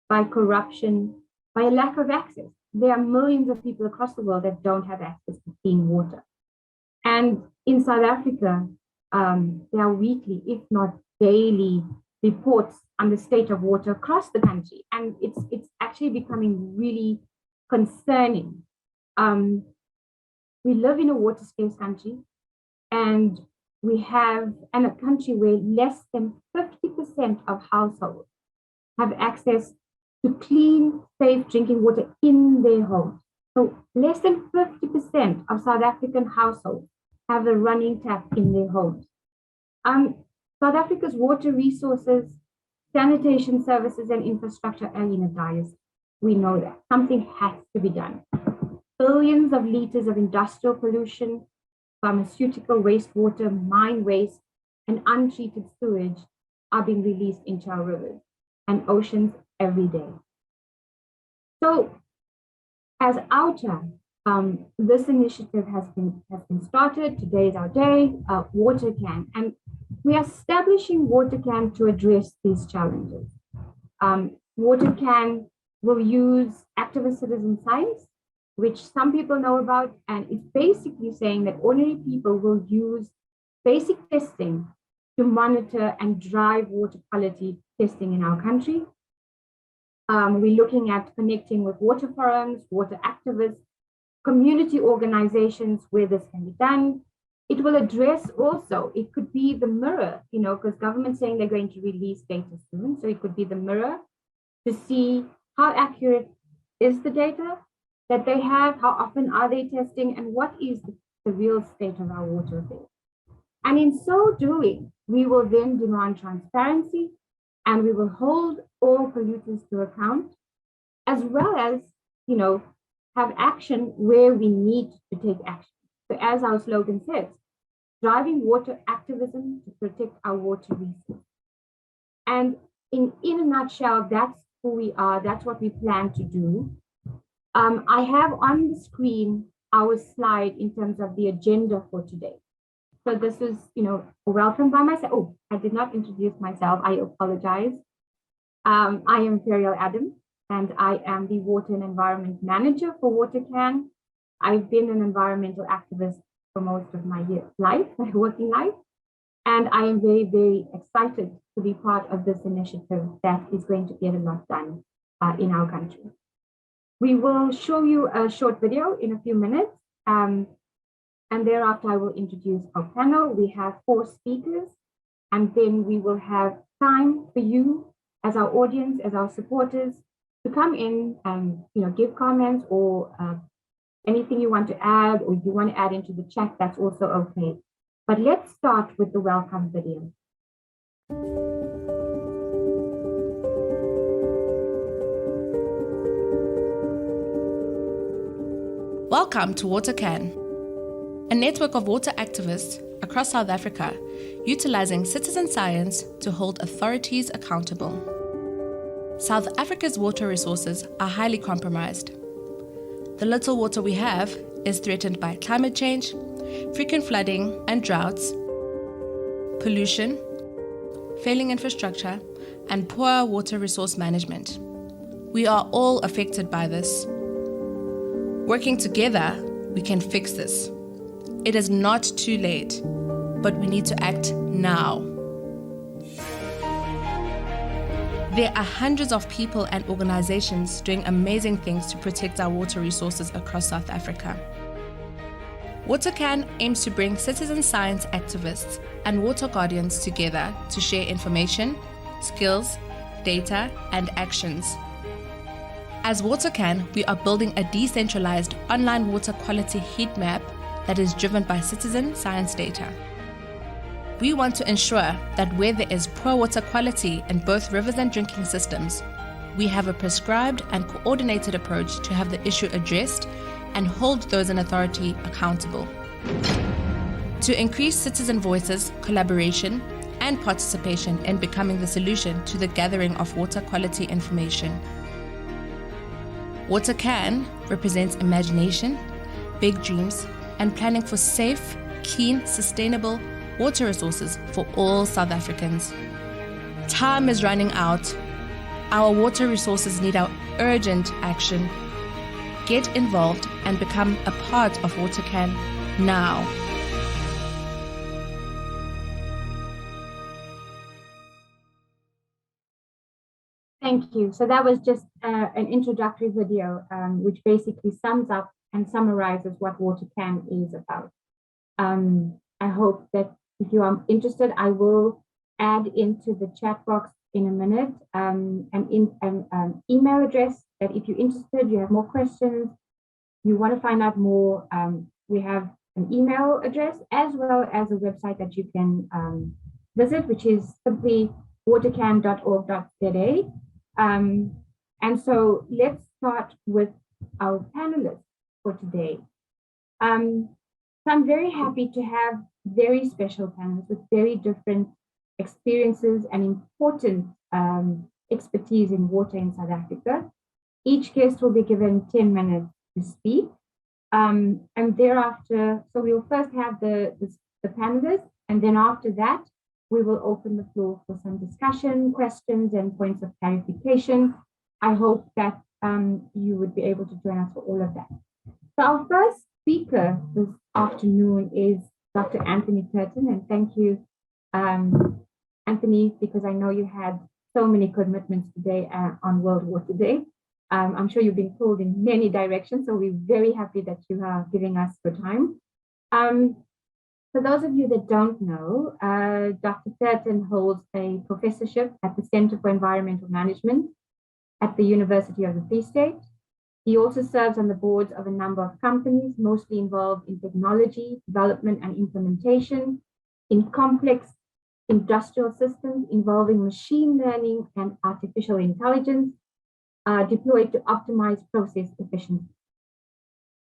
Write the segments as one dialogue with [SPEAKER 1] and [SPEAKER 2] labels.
[SPEAKER 1] by corruption, by a lack of access. There are millions of people across the world that don't have access to clean water. And in South Africa, there are weekly, if not daily, reports on the state of water across the country. And it's actually becoming really concerning. We live in a water scarce country, and we have a country where less than 50% of households have access to clean, safe drinking water in their homes. So less than 50% of South African households have a running tap in their homes. South Africa's water resources, sanitation services, and infrastructure are in a dire state. We know that. Something has to be done. Billions of liters of industrial pollution, pharmaceutical wastewater, mine waste, and untreated sewage are being released into our rivers and oceans every day. So, as OUTA, this initiative has been started. Today is our day, WaterCan, and we are establishing WaterCan to address these challenges. WaterCan will use activist citizen science, which some people know about, and it's basically saying that ordinary people will use basic testing to monitor and drive water quality testing in our country. We're looking at connecting with water forums, water activists, community organizations where this can be done. It will address also, it could be the mirror, because government's saying they're going to release data soon. So it could be the mirror to see how accurate is the data that they have, how often are they testing, and what is the real state of our water affairs. And in so doing, we will then demand transparency, and we will hold all polluters to account, as well as, have action where we need to take action. So as our slogan says, driving water activism to protect our water resources. And in a nutshell, that's who we are, that's what we plan to do. I have on the screen our slide in terms of the agenda for today. So this is, welcome by myself. Oh, I did not introduce myself. I apologize. I am Periel Adam, and I am the Water and Environment Manager for WaterCan. I've been an environmental activist for most of my working life, and I am very, very excited to be part of this initiative that is going to get a lot done in our country. We will show you a short video in a few minutes, and thereafter I will introduce our panel. We have 4 speakers, and then we will have time for you as our audience, as our supporters, to come in and give comments or anything you want to add, or you want to add into the chat, that's also okay. But let's start with the welcome video.
[SPEAKER 2] Welcome to WaterCan, a network of water activists across South Africa, utilizing citizen science to hold authorities accountable. South Africa's water resources are highly compromised. The little water we have is threatened by climate change, frequent flooding and droughts, pollution, failing infrastructure, and poor water resource management. We are all affected by this. Working together, we can fix this. It is not too late, but we need to act now. There are hundreds of people and organizations doing amazing things to protect our water resources across South Africa. WaterCan aims to bring citizen science activists and water guardians together to share information, skills, data, and actions. As WaterCan, we are building a decentralized online water quality heat map that is driven by citizen science data. We want to ensure that where there is poor water quality in both rivers and drinking systems, we have a prescribed and coordinated approach to have the issue addressed and hold those in authority accountable. To increase citizen voices, collaboration, and participation in becoming the solution to the gathering of water quality information. WaterCan represents imagination, big dreams, and planning for safe, clean, sustainable water resources for all South Africans. Time is running out. Our water resources need our urgent action. Get involved and become a part of WaterCan now.
[SPEAKER 1] Thank you. So that was just an introductory video, which basically sums up and summarizes what WaterCan is about. I hope that if you are interested, I will add into the chat box in a minute an email address that if you're interested, you have more questions, you want to find out more, we have an email address as well as a website that you can visit, which is simply watercan.org.za. And so let's start with our panelists for today. So I'm very happy to have very special panelists with very different experiences and important expertise in water in South Africa. Each guest will be given 10 minutes to speak. And thereafter, so we will first have the panelists, and then after that, we will open the floor for some discussion, questions, and points of clarification. I hope that you would be able to join us for all of that. So our first speaker this afternoon is Dr. Anthony Curtin, and thank you, Anthony, because I know you had so many commitments today on World Water Day. I'm sure you've been pulled in many directions, so we're very happy that you are giving us your time. For those of you that don't know, Dr. Curtin holds a professorship at the Center for Environmental Management at the University of the Free State. He also serves on the boards of a number of companies, mostly involved in technology, development and implementation, in complex industrial systems involving machine learning and artificial intelligence, deployed to optimize process efficiency.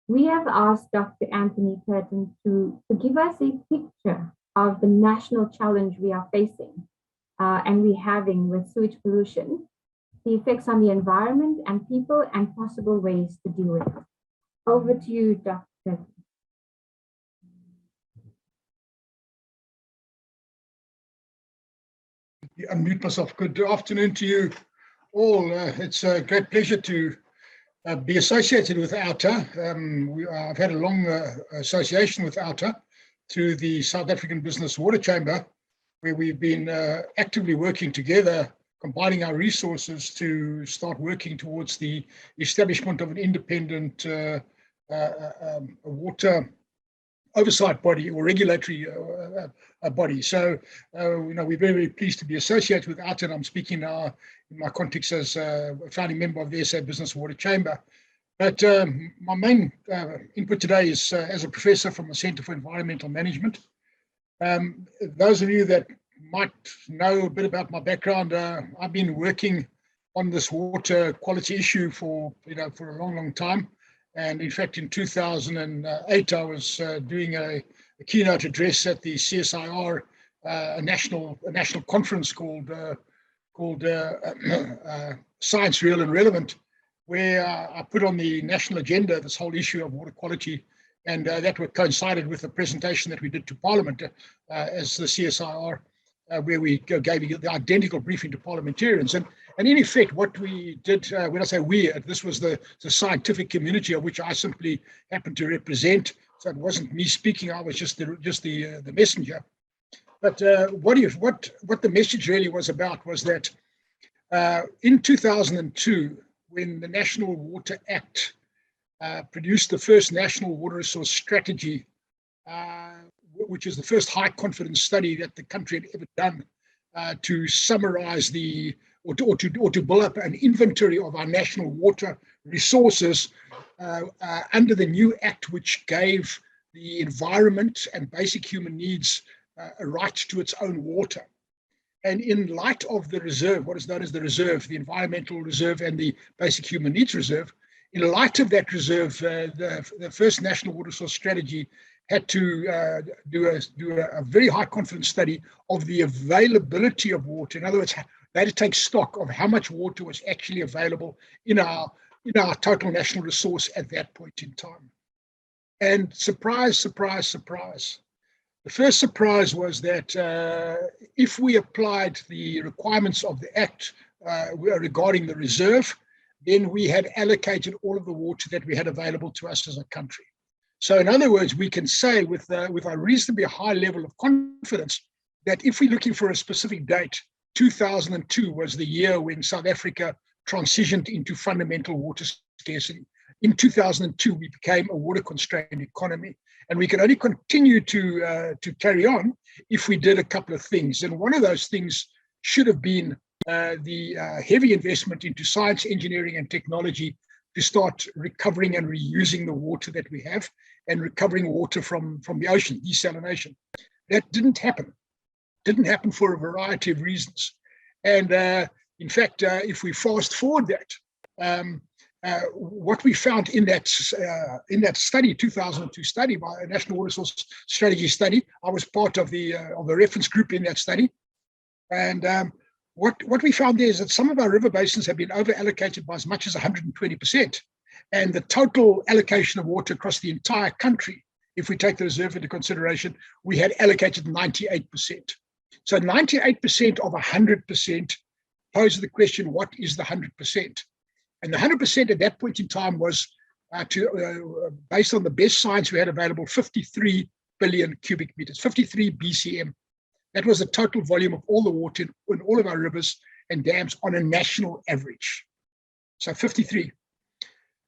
[SPEAKER 1] We have asked Dr. Anthony Curtin to give us a picture of the national challenge we are facing and we're having with sewage pollution, the effects on the environment and people, and possible ways to deal with it. Over to you, Dr. Curtin.
[SPEAKER 3] Unmute myself. Good afternoon to you all. It's a great pleasure to be associated with OUTA. I've had a long association with OUTA through the South African Business Water Chamber, where we've been actively working together, combining our resources to start working towards the establishment of an independent water oversight body or regulatory body. So, we're very, very pleased to be associated with OUTA, and I'm speaking now in my context as a founding member of the SA Business Water Chamber. But my main input today is as a professor from the Center for Environmental Management. Those of you that might know a bit about my background, I've been working on this water quality issue for a long, long time. And in fact, in 2008, I was doing a keynote address at the CSIR, a national conference called Science, Real and Relevant, where I put on the national agenda this whole issue of water quality, and that coincided with the presentation that we did to Parliament as the CSIR, where we gave the identical briefing to parliamentarians. And in effect, what we did, when I say we, this was the scientific community of which I simply happened to represent. So it wasn't me speaking; I was just the messenger. But what the message really was about was that in 2002, when the National Water Act produced the first national water resource strategy, which is the first high confidence study that the country had ever done to summarize or to build up an inventory of our national water resources under the new act, which gave the environment and basic human needs a right to its own water. And in light of the reserve, what is known as the reserve, the environmental reserve and the basic human needs reserve, in light of that reserve, the first national water resource strategy had to do a very high confidence study of the availability of water. In other words, they had to take stock of how much water was actually available in our total national resource at that point in time. And surprise, surprise, surprise. The first surprise was that if we applied the requirements of the Act, regarding the reserve, then we had allocated all of the water that we had available to us as a country. So in other words, we can say with a reasonably high level of confidence that if we're looking for a specific date, 2002 was the year when South Africa transitioned into fundamental water scarcity. In 2002, we became a water-constrained economy, and we can only continue to carry on if we did a couple of things. And one of those things should have been the heavy investment into science, engineering, and technology to start recovering and reusing the water that we have and recovering water from the ocean, desalination. That didn't happen. Didn't happen for a variety of reasons. And in fact, if we fast forward that, what we found in that study, 2002 study by a National Water Source Strategy study, I was part of the reference group in that study. And what we found there is that some of our river basins have been over-allocated by as much as 120%. And the total allocation of water across the entire country, if we take the reserve into consideration, we had allocated 98%. So 98% of 100% poses the question, what is the 100%? And the 100% at that point in time was, based on the best science we had available, 53 billion cubic meters, 53 BCM. That was the total volume of all the water in all of our rivers and dams on a national average. So 53.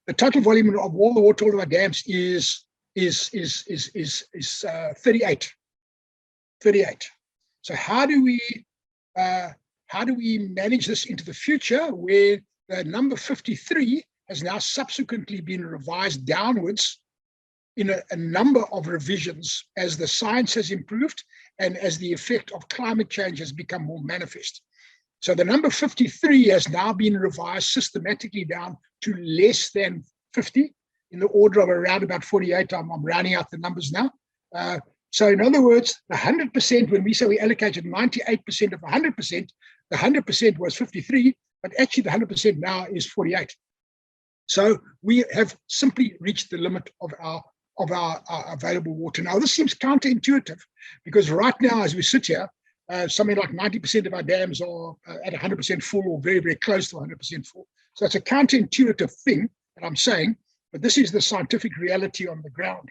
[SPEAKER 3] The total volume of all the water, all of our dams is 38. 38. So how do we manage this into the future, where the number 53 has now subsequently been revised downwards in a number of revisions as the science has improved and as the effect of climate change has become more manifest. So the number 53 has now been revised systematically down to less than 50, in the order of around about 48. I'm rounding out the numbers now. So in other words, the 100%, when we say we allocated 98% of 100%, the 100% was 53, but actually the 100% now is 48. So we have simply reached the limit of our available water. Now, this seems counterintuitive, because right now, as we sit here, something like 90% of our dams are at 100% full or very, very close to 100% full. So it's a counterintuitive thing that I'm saying, but this is the scientific reality on the ground.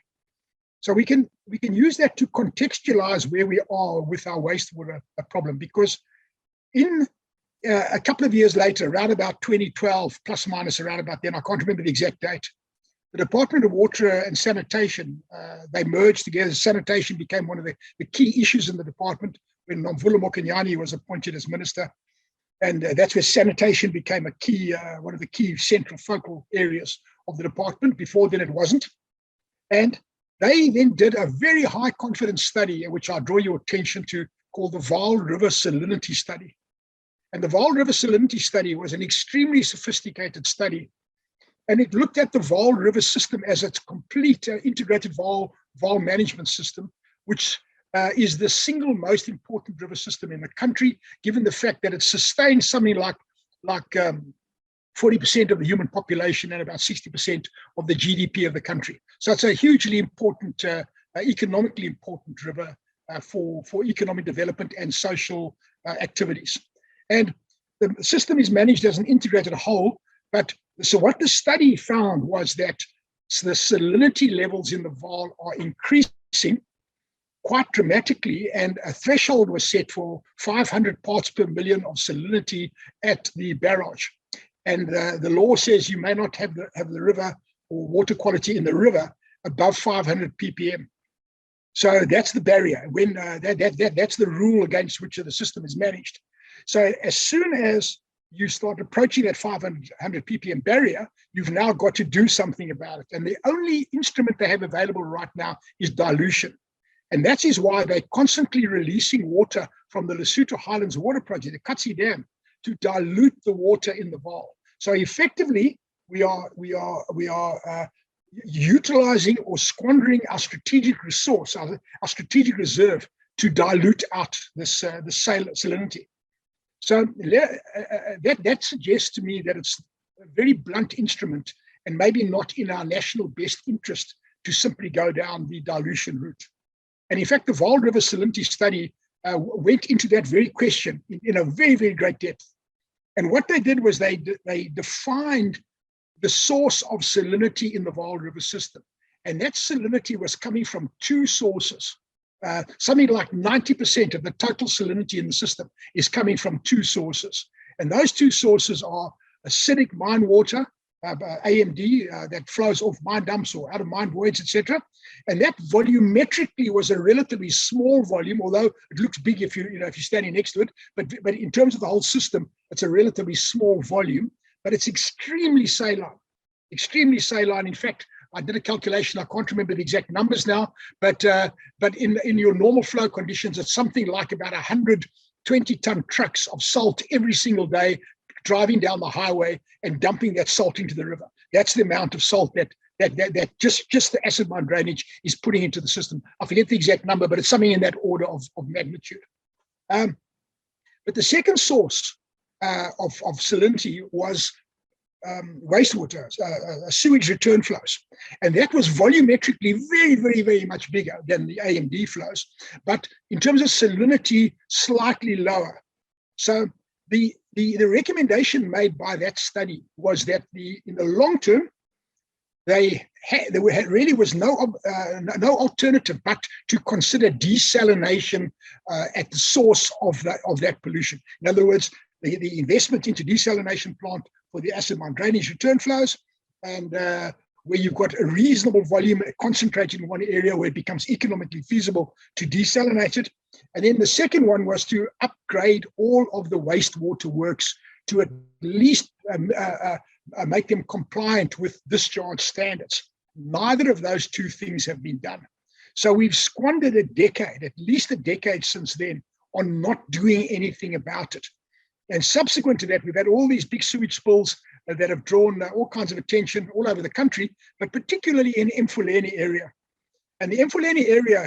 [SPEAKER 3] So we can use that to contextualize where we are with our wastewater problem, because in a couple of years later, around about 2012, plus or minus around about then, I can't remember the exact date, the Department of Water and Sanitation, they merged together. Sanitation became one of the key issues in the department when Nomvula Mokonyane was appointed as minister. And that's where sanitation became a key, one of the key central focal areas of the department. Before then, it wasn't. And they then did a very high confidence study, which I draw your attention to, called the Vaal River Salinity Study. And the Vaal River Salinity Study was an extremely sophisticated study. And it looked at the Vaal River system as its complete integrated Vaal management system, which is the single most important river system in the country, given the fact that it sustains something like 40% of the human population and about 60% of the GDP of the country. So it's a hugely important, economically important river for economic development and social activities. And the system is managed as an integrated whole. But so what the study found was that the salinity levels in the Vaal are increasing quite dramatically, and a threshold was set for 500 parts per million of salinity at the barrage. And the law says you may not have the river or water quality in the river above 500 ppm. So that's the barrier. When that's the rule against which the system is managed. So as soon as you start approaching that 500 ppm barrier, you've now got to do something about it. And the only instrument they have available right now is dilution. And that is why they're constantly releasing water from the Lesotho Highlands Water Project, the Katsi Dam, to dilute the water in the Vaal. So effectively, we are utilizing or squandering our strategic resource, our strategic reserve, to dilute out the salinity. So that suggests to me that it's a very blunt instrument and maybe not in our national best interest to simply go down the dilution route. And in fact, the Vaal River Salinity Study went into that very question in a very, very great depth. And what they did was they defined the source of salinity in the Vaal River system. And that salinity was coming from two sources. Something like 90% of the total salinity in the system is coming from two sources. And those two sources are acidic mine water, AMD, that flows off mine dumps or out of mine voids, etc. And that volumetrically was a relatively small volume, although it looks big if you're standing next to it. But in terms of the whole system, it's a relatively small volume, but it's extremely saline. Extremely saline. In fact, I did a calculation. I can't remember the exact numbers now, but in your normal flow conditions, it's something like about 120-ton trucks of salt every single day driving down the highway and dumping that salt into the river. That's the amount of salt that just the acid mine drainage is putting into the system. I forget the exact number, but it's something in that order of magnitude. But the second source of salinity was wastewater, sewage return flows. And that was volumetrically very, very, very much bigger than the AMD flows, but in terms of salinity, slightly lower. So the recommendation made by that study was that in the long term, there really was no alternative but to consider desalination at the source of that pollution. In other words, the investment into desalination plant for the acid mine drainage return flows, and where you've got a reasonable volume concentrated in one area where it becomes economically feasible to desalinate it. And then the second one was to upgrade all of the wastewater works to at least make them compliant with discharge standards. Neither of those two things have been done. So we've squandered a decade, at least a decade since then, on not doing anything about it. And subsequent to that, we've had all these big sewage spills that have drawn all kinds of attention all over the country, but particularly in Mfuleni area. And the Mfuleni area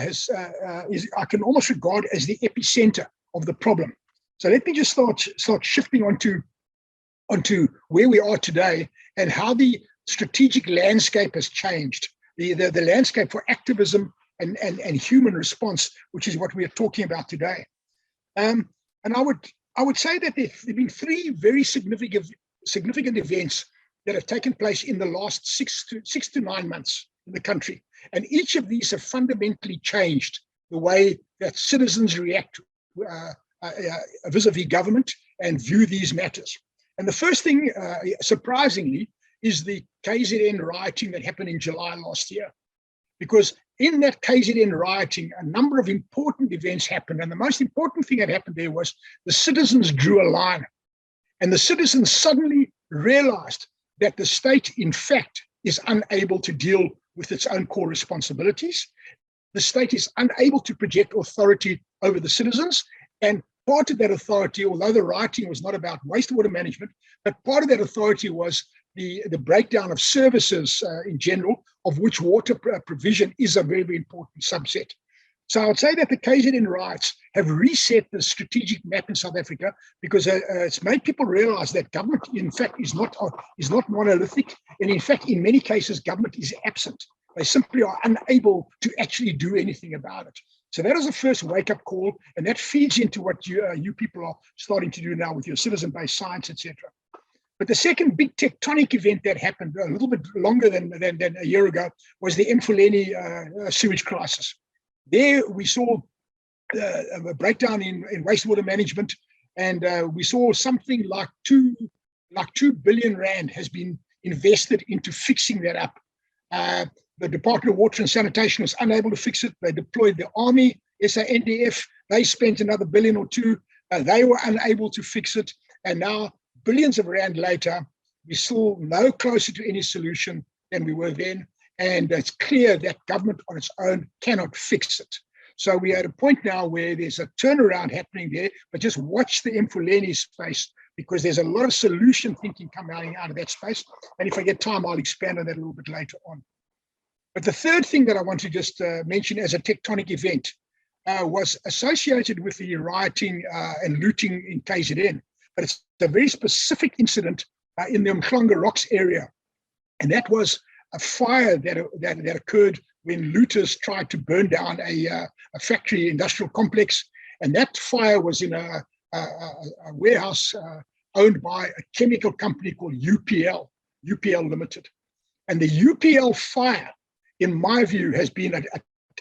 [SPEAKER 3] I can almost regard as the epicenter of the problem. So let me just start shifting onto where we are today and how the strategic landscape has changed, the landscape for activism and human response, which is what we are talking about today. And I would say that there have been three very significant events that have taken place in the last 6 to 9 months in the country. And each of these have fundamentally changed the way that citizens react vis-a-vis government and view these matters. And the first thing, surprisingly, is the KZN rioting that happened in July last year. Because in that KZN rioting, a number of important events happened. And the most important thing that happened there was the citizens drew a line. And the citizens suddenly realized that the state, in fact, is unable to deal with its own core responsibilities. The state is unable to project authority over the citizens. And part of that authority, although the rioting was not about wastewater management, but part of that authority was the breakdown of services in general, of which water provision is a very, very important subset. So I would say that the KZN riots have reset the strategic map in South Africa because it's made people realize that government, in fact, is not monolithic. And in fact, in many cases, government is absent. They simply are unable to actually do anything about it. So that is the first wake-up call, and that feeds into what you people are starting to do now with your citizen-based science, etc. But the second big tectonic event that happened a little bit longer than a year ago was the Mfuleni sewage crisis. There we saw a breakdown in wastewater management, and we saw something like 2 billion rand has been invested into fixing that up. The Department of Water and Sanitation was unable to fix it. They deployed the Army, SANDF. They spent another billion or two. They were unable to fix it. And now, billions of rand later, we're still no closer to any solution than we were then. And it's clear that government on its own cannot fix it. So we're at a point now where there's a turnaround happening there, but just watch the Mfuleni space because there's a lot of solution thinking coming out of that space. And if I get time, I'll expand on that a little bit later on. But the third thing that I want to just mention as a tectonic event was associated with the rioting and looting in KZN. But it's a very specific incident in the Umhlanga Rocks area. And that was a fire that occurred when looters tried to burn down a factory industrial complex. And that fire was in a warehouse owned by a chemical company called UPL Limited. And the UPL fire, in my view, has been an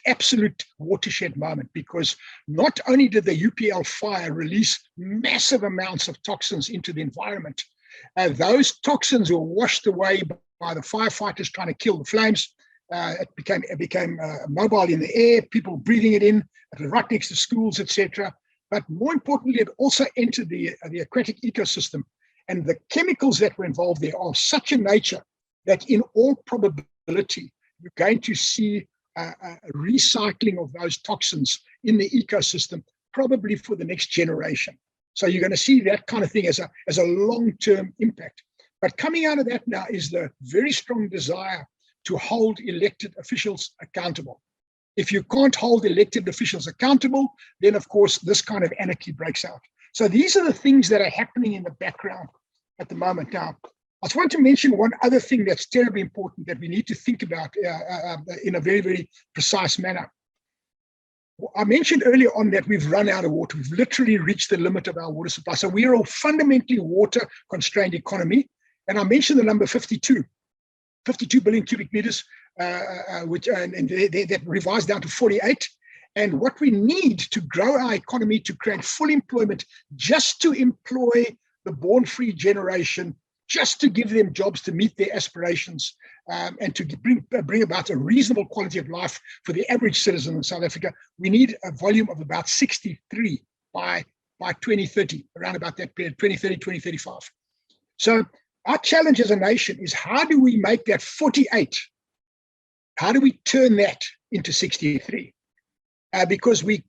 [SPEAKER 3] absolute watershed moment, because not only did the UPL fire release massive amounts of toxins into the environment, those toxins were washed away by the firefighters trying to kill the flames. It became mobile in the air, people breathing it in, right next to schools, etc. But more importantly, it also entered the aquatic ecosystem. And the chemicals that were involved there are of such a nature that in all probability, you're going to see a recycling of those toxins in the ecosystem, probably for the next generation. So you're going to see that kind of thing as a long-term impact. But coming out of that now is the very strong desire to hold elected officials accountable. If you can't hold elected officials accountable, then of course this kind of anarchy breaks out. So these are the things that are happening in the background at the moment. Now, I just want to mention one other thing that's terribly important that we need to think about in a very, very precise manner. I mentioned earlier on that we've run out of water. We've literally reached the limit of our water supply. So we are a fundamentally water-constrained economy. And I mentioned the number 52 billion cubic meters, that revised down to 48. And what we need to grow our economy, to create full employment, just to employ the born-free generation, just to give them jobs to meet their aspirations, and to bring about a reasonable quality of life for the average citizen in South Africa, we need a volume of about 63 by 2030, around about that period, 2030, 2035. So our challenge as a nation is, how do we make that 48? How do we turn that into 63? Because we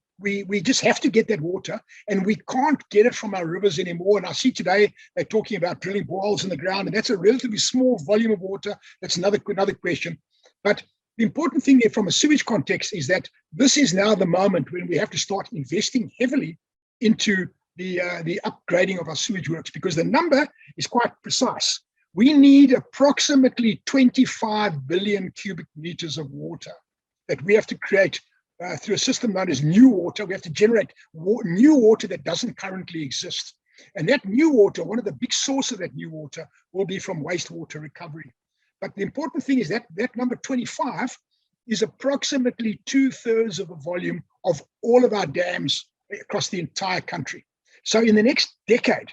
[SPEAKER 3] just have to get that water, and we can't get it from our rivers anymore. And I see today they're talking about drilling boreholes in the ground, and that's a relatively small volume of water. That's another question. But the important thing there from a sewage context is that this is now the moment when we have to start investing heavily into the upgrading of our sewage works, because the number is quite precise. We need approximately 25 billion cubic meters of water that we have to create through a system known as new water. We have to generate new water that doesn't currently exist. And that new water, one of the big sources of that new water, will be from wastewater recovery. But the important thing is that that number 25 is approximately 2/3 of the volume of all of our dams across the entire country. So in the next decade,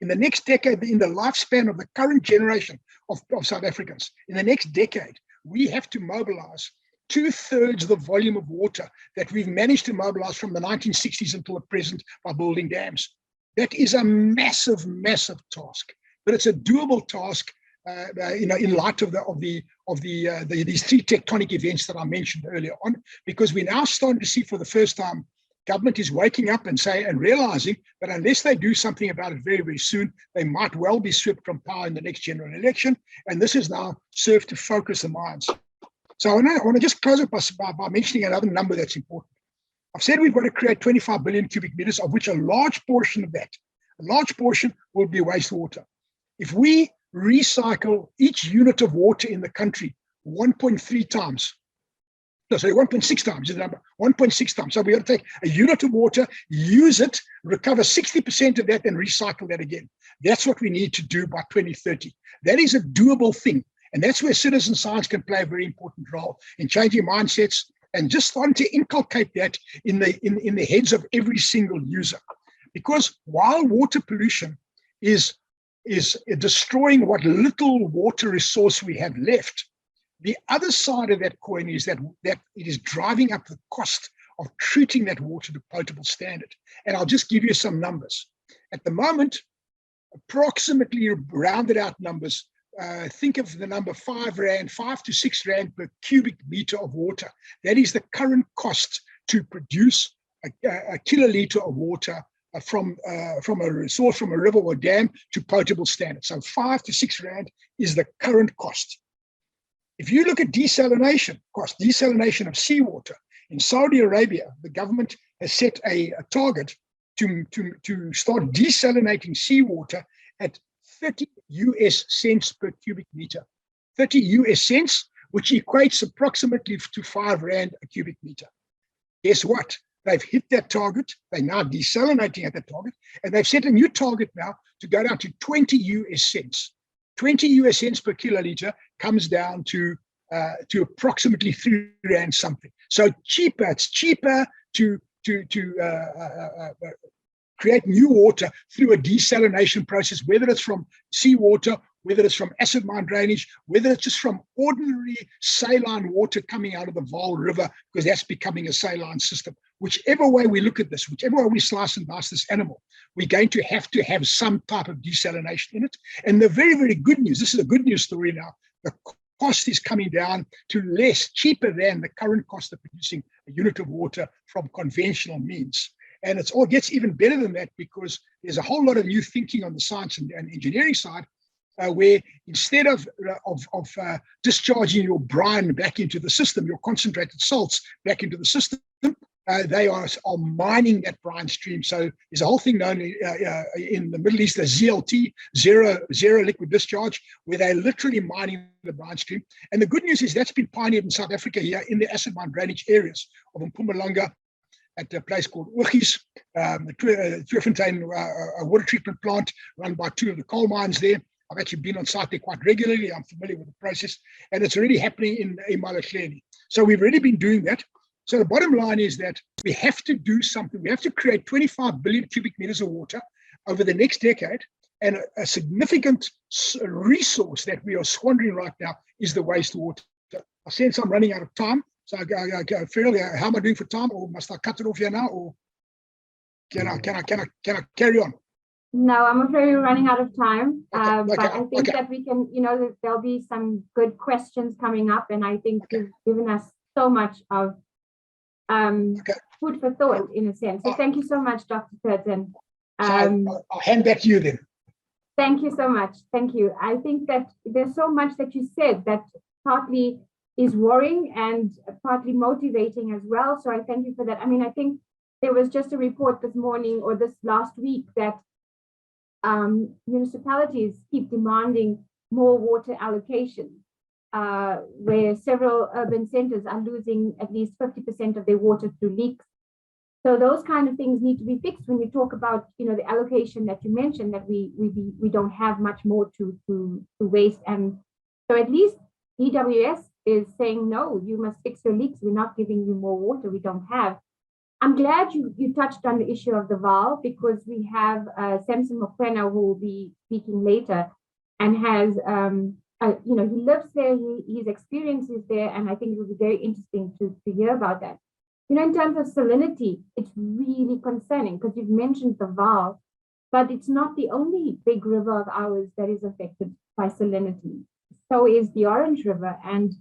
[SPEAKER 3] in the lifespan of the current generation of South Africans, in the next decade, we have to mobilize 2/3 of the volume of water that we've managed to mobilize from the 1960s until the present by building dams. That is a massive, massive task, but it's a doable task, in light of these three tectonic events that I mentioned earlier on, because we're now starting to see for the first time, government is waking up and realizing that unless they do something about it very, very soon, they might well be stripped from power in the next general election. And this has now served to focus the minds. So I want to just close up by mentioning another number that's important. I've said we've got to create 25 billion cubic meters, of which a large portion will be wastewater. If we recycle each unit of water in the country 1.6 times is the number, 1.6 times. So we got to take a unit of water, use it, recover 60% of that, and recycle that again. That's what we need to do by 2030. That is a doable thing. And that's where citizen science can play a very important role in changing mindsets and just starting to inculcate that in the heads of every single user. Because while water pollution is destroying what little water resource we have left, the other side of that coin is that it is driving up the cost of treating that water to potable standard. And I'll just give you some numbers. At the moment, approximately rounded out numbers, think of the number 5 to 6 rand per cubic meter of water. That is the current cost to produce a kiloliter of water from a resource, from a river or dam, to potable standard. So 5 to 6 rand is the current cost. If you look at desalination cost, desalination of seawater, in Saudi Arabia, the government has set a target to start desalinating seawater at 30 US cents per cubic meter. 30 US cents, which equates approximately to 5 rand a cubic meter. Guess what? They've hit that target. They're now desalinating at that target. And they've set a new target now to go down to 20 US cents. 20 US cents per kiloliter comes down to approximately 3 rand something. So cheaper. It's cheaper to create new water through a desalination process, whether it's from seawater, whether it's from acid mine drainage, whether it's just from ordinary saline water coming out of the Vaal River, because that's becoming a saline system. Whichever way we look at this, whichever way we slice and dice this animal, we're going to have some type of desalination in it. And the very, very good news, this is a good news story now, the cost is coming down to cheaper than the current cost of producing a unit of water from conventional means. And it gets even better than that, because there's a whole lot of new thinking on the science and engineering side, where instead of discharging your brine back into the system, your concentrated salts back into the system, they are mining that brine stream. So there's a whole thing known in the Middle East as ZLT, zero liquid discharge, where they're literally mining the brine stream. And the good news is that's been pioneered in South Africa here in the acid mine drainage areas of Mpumalanga, at a place called Ogies, the Tweefontein water treatment plant run by 2 of the coal mines there. I've actually been on site there quite regularly. I'm familiar with the process, and it's already happening in Emalahleri. So we've already been doing that. So the bottom line is that we have to do something. We have to create 25 billion cubic meters of water over the next decade, and a significant resource that we are squandering right now is the wastewater. I sense I'm running out of time. So, Veolia, how am I doing for time, or must I cut it off here now, or can I carry on?
[SPEAKER 1] No, I'm afraid we're running out of time.
[SPEAKER 3] Okay,
[SPEAKER 1] but I think that we can, there'll be some good questions coming up, and I think you've given us so much of food for thought, in a sense. So thank you so much, Dr. Curtin.
[SPEAKER 3] I'll hand back to you then.
[SPEAKER 1] Thank you so much. Thank you. I think that there's so much that you said that partly is worrying and partly motivating as well. So I thank you for that. I mean, I think there was just a report this morning or this last week that municipalities keep demanding more water allocation, where several urban centers are losing at least 50% of their water through leaks. So those kind of things need to be fixed when you talk about, the allocation that you mentioned, that we don't have much more to waste. And so at least DWS is saying, no, you must fix your leaks. We're not giving you more water we don't have. I'm glad you touched on the issue of the Vaal, because we have Samson Mokwena, who will be speaking later, and has, he lives there, his experience is there, and I think it will be very interesting to hear about that. In terms of salinity, it's really concerning, because you've mentioned the Vaal, but it's not the only big river of ours that is affected by salinity. So is the Orange River, and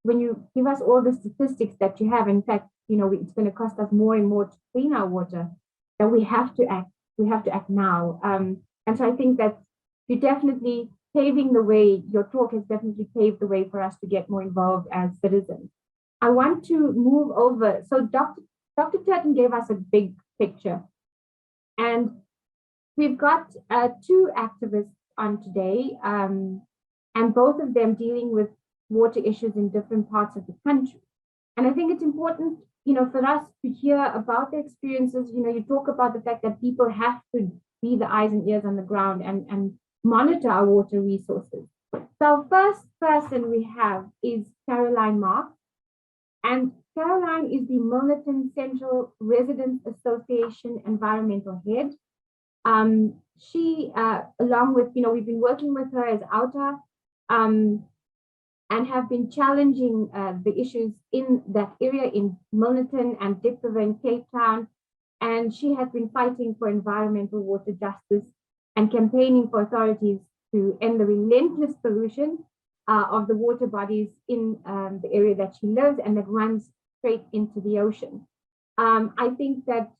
[SPEAKER 1] when you give us all the statistics that you have, in fact, it's going to cost us more and more to clean our water, that we have to act. We have to act now. And so I think that you're definitely paving the way. Your talk has definitely paved the way for us to get more involved as citizens. I want to move over. So Dr. Turton gave us a big picture, and we've got 2 activists on today, and both of them dealing with water issues in different parts of the country. And I think it's important, for us to hear about the experiences. You talk about the fact that people have to be the eyes and ears on the ground and monitor our water resources. So first person we have is Caroline Mark. And Caroline is the Milnerton Central Residents Association Environmental Head. She, along with, we've been working with her as OUTA, and have been challenging the issues in that area in Milnerton and Diepkloof in Cape Town. And she has been fighting for environmental water justice and campaigning for authorities to end the relentless pollution of the water bodies in the area that she lives, and that runs straight into the ocean. I think that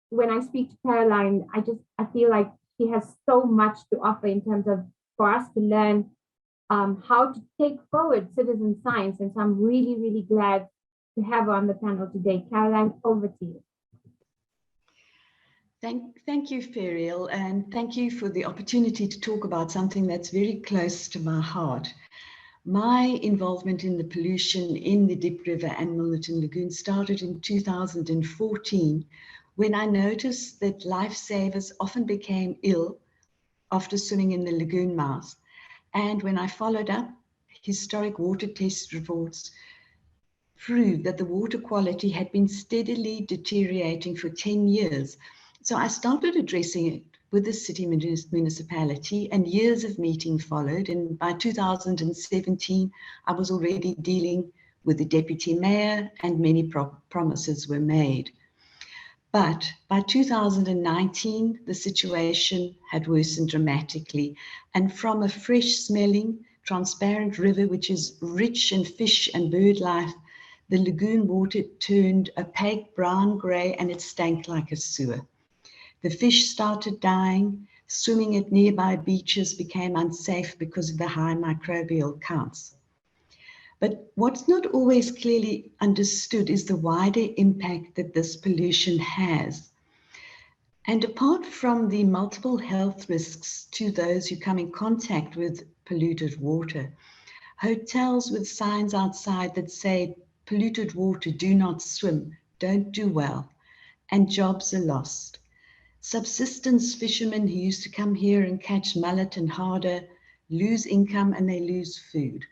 [SPEAKER 1] when I speak to Caroline, I feel like she has so much to offer in terms of, for us to learn how to take forward citizen science. And so I'm really, really glad to have her on the panel today. Caroline, over to you.
[SPEAKER 4] Thank you, Ferial, and thank you for the opportunity to talk about something that's very close to my heart. My involvement in the pollution in the Dip River and Milnerton Lagoon started in 2014, when I noticed that lifesavers often became ill after swimming in the lagoon mouth. And when I followed up, historic water test reports proved that the water quality had been steadily deteriorating for 10 years. So I started addressing it with the city municipality, and years of meeting followed. And by 2017, I was already dealing with the deputy mayor, and many promises were made. But by 2019, the situation had worsened dramatically. And from a fresh smelling, transparent river, which is rich in fish and bird life, the lagoon water turned opaque brown grey, and it stank like a sewer. The fish started dying. Swimming at nearby beaches became unsafe because of the high microbial counts. But what's not always clearly understood is the wider impact that this pollution has. And apart from the multiple health risks to those who come in contact with polluted water, hotels with signs outside that say polluted water, do not swim, don't do well, and jobs are lost. Subsistence fishermen who used to come here and catch mullet and harder lose income, and they lose food.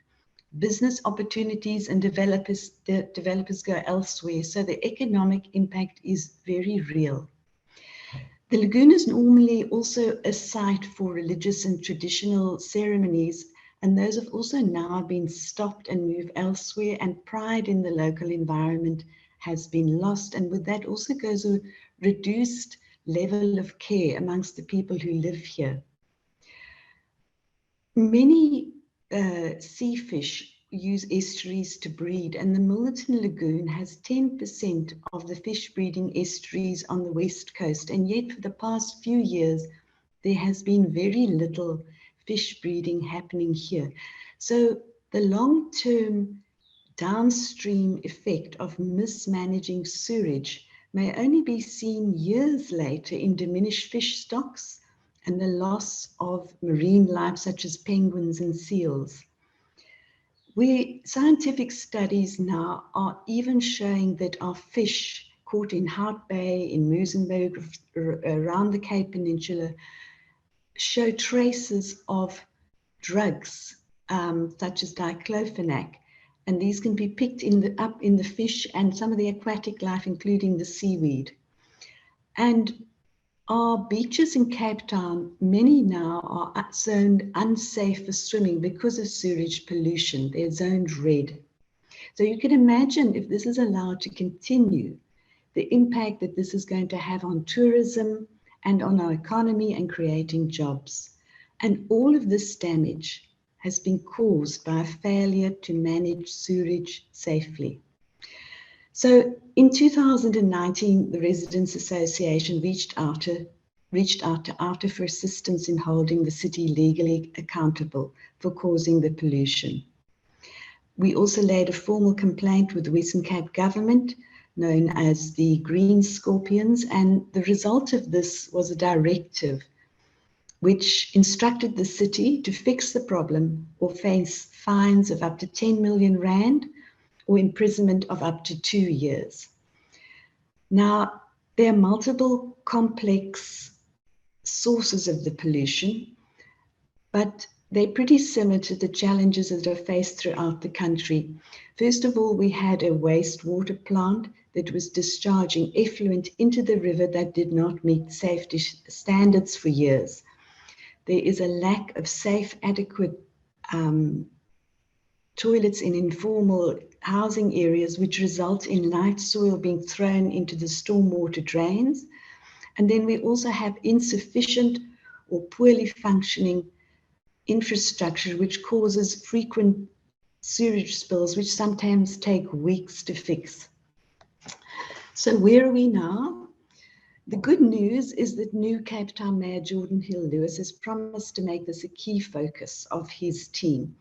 [SPEAKER 4] Business opportunities and developers go elsewhere, so the economic impact is very real. The lagoon is normally also a site for religious and traditional ceremonies, and those have also now been stopped and moved elsewhere, and pride in the local environment has been lost, and with that also goes a reduced level of care amongst the people who live here. Many sea fish use estuaries to breed, and the Milnerton Lagoon has 10% of the fish breeding estuaries on the west coast, and yet for the past few years there has been very little fish breeding happening here. So the long-term downstream effect of mismanaging sewage may only be seen years later in diminished fish stocks and the loss of marine life such as penguins and seals. Scientific studies now are even showing that our fish caught in Hout Bay, in Muizenberg, around the Cape Peninsula, show traces of drugs such as diclofenac, and these can be picked up in the fish and some of the aquatic life, including the seaweed. And our beaches in Cape Town, many now are zoned unsafe for swimming because of sewage pollution. They're zoned red. So you can imagine, if this is allowed to continue, the impact that this is going to have on tourism and on our economy and creating jobs. And all of this damage has been caused by a failure to manage sewage safely. So in 2019, the Residents Association reached out to OUTA for assistance in holding the city legally accountable for causing the pollution. We also laid a formal complaint with the Western Cape government, known as the Green Scorpions, and the result of this was a directive which instructed the city to fix the problem or face fines of up to 10 million rand or imprisonment of up to 2 years. Now, there are multiple complex sources of the pollution, but they're pretty similar to the challenges that are faced throughout the country. First of all, we had a wastewater plant that was discharging effluent into the river that did not meet safety standards for years. There is a lack of safe, adequate toilets in informal housing areas, which result in light soil being thrown into the stormwater drains. And then we also have insufficient or poorly functioning infrastructure, which causes frequent sewage spills, which sometimes take weeks to fix. So where are we now? The good news is that new Cape Town Mayor Jordan Hill-Lewis has promised to make this a key focus of his team.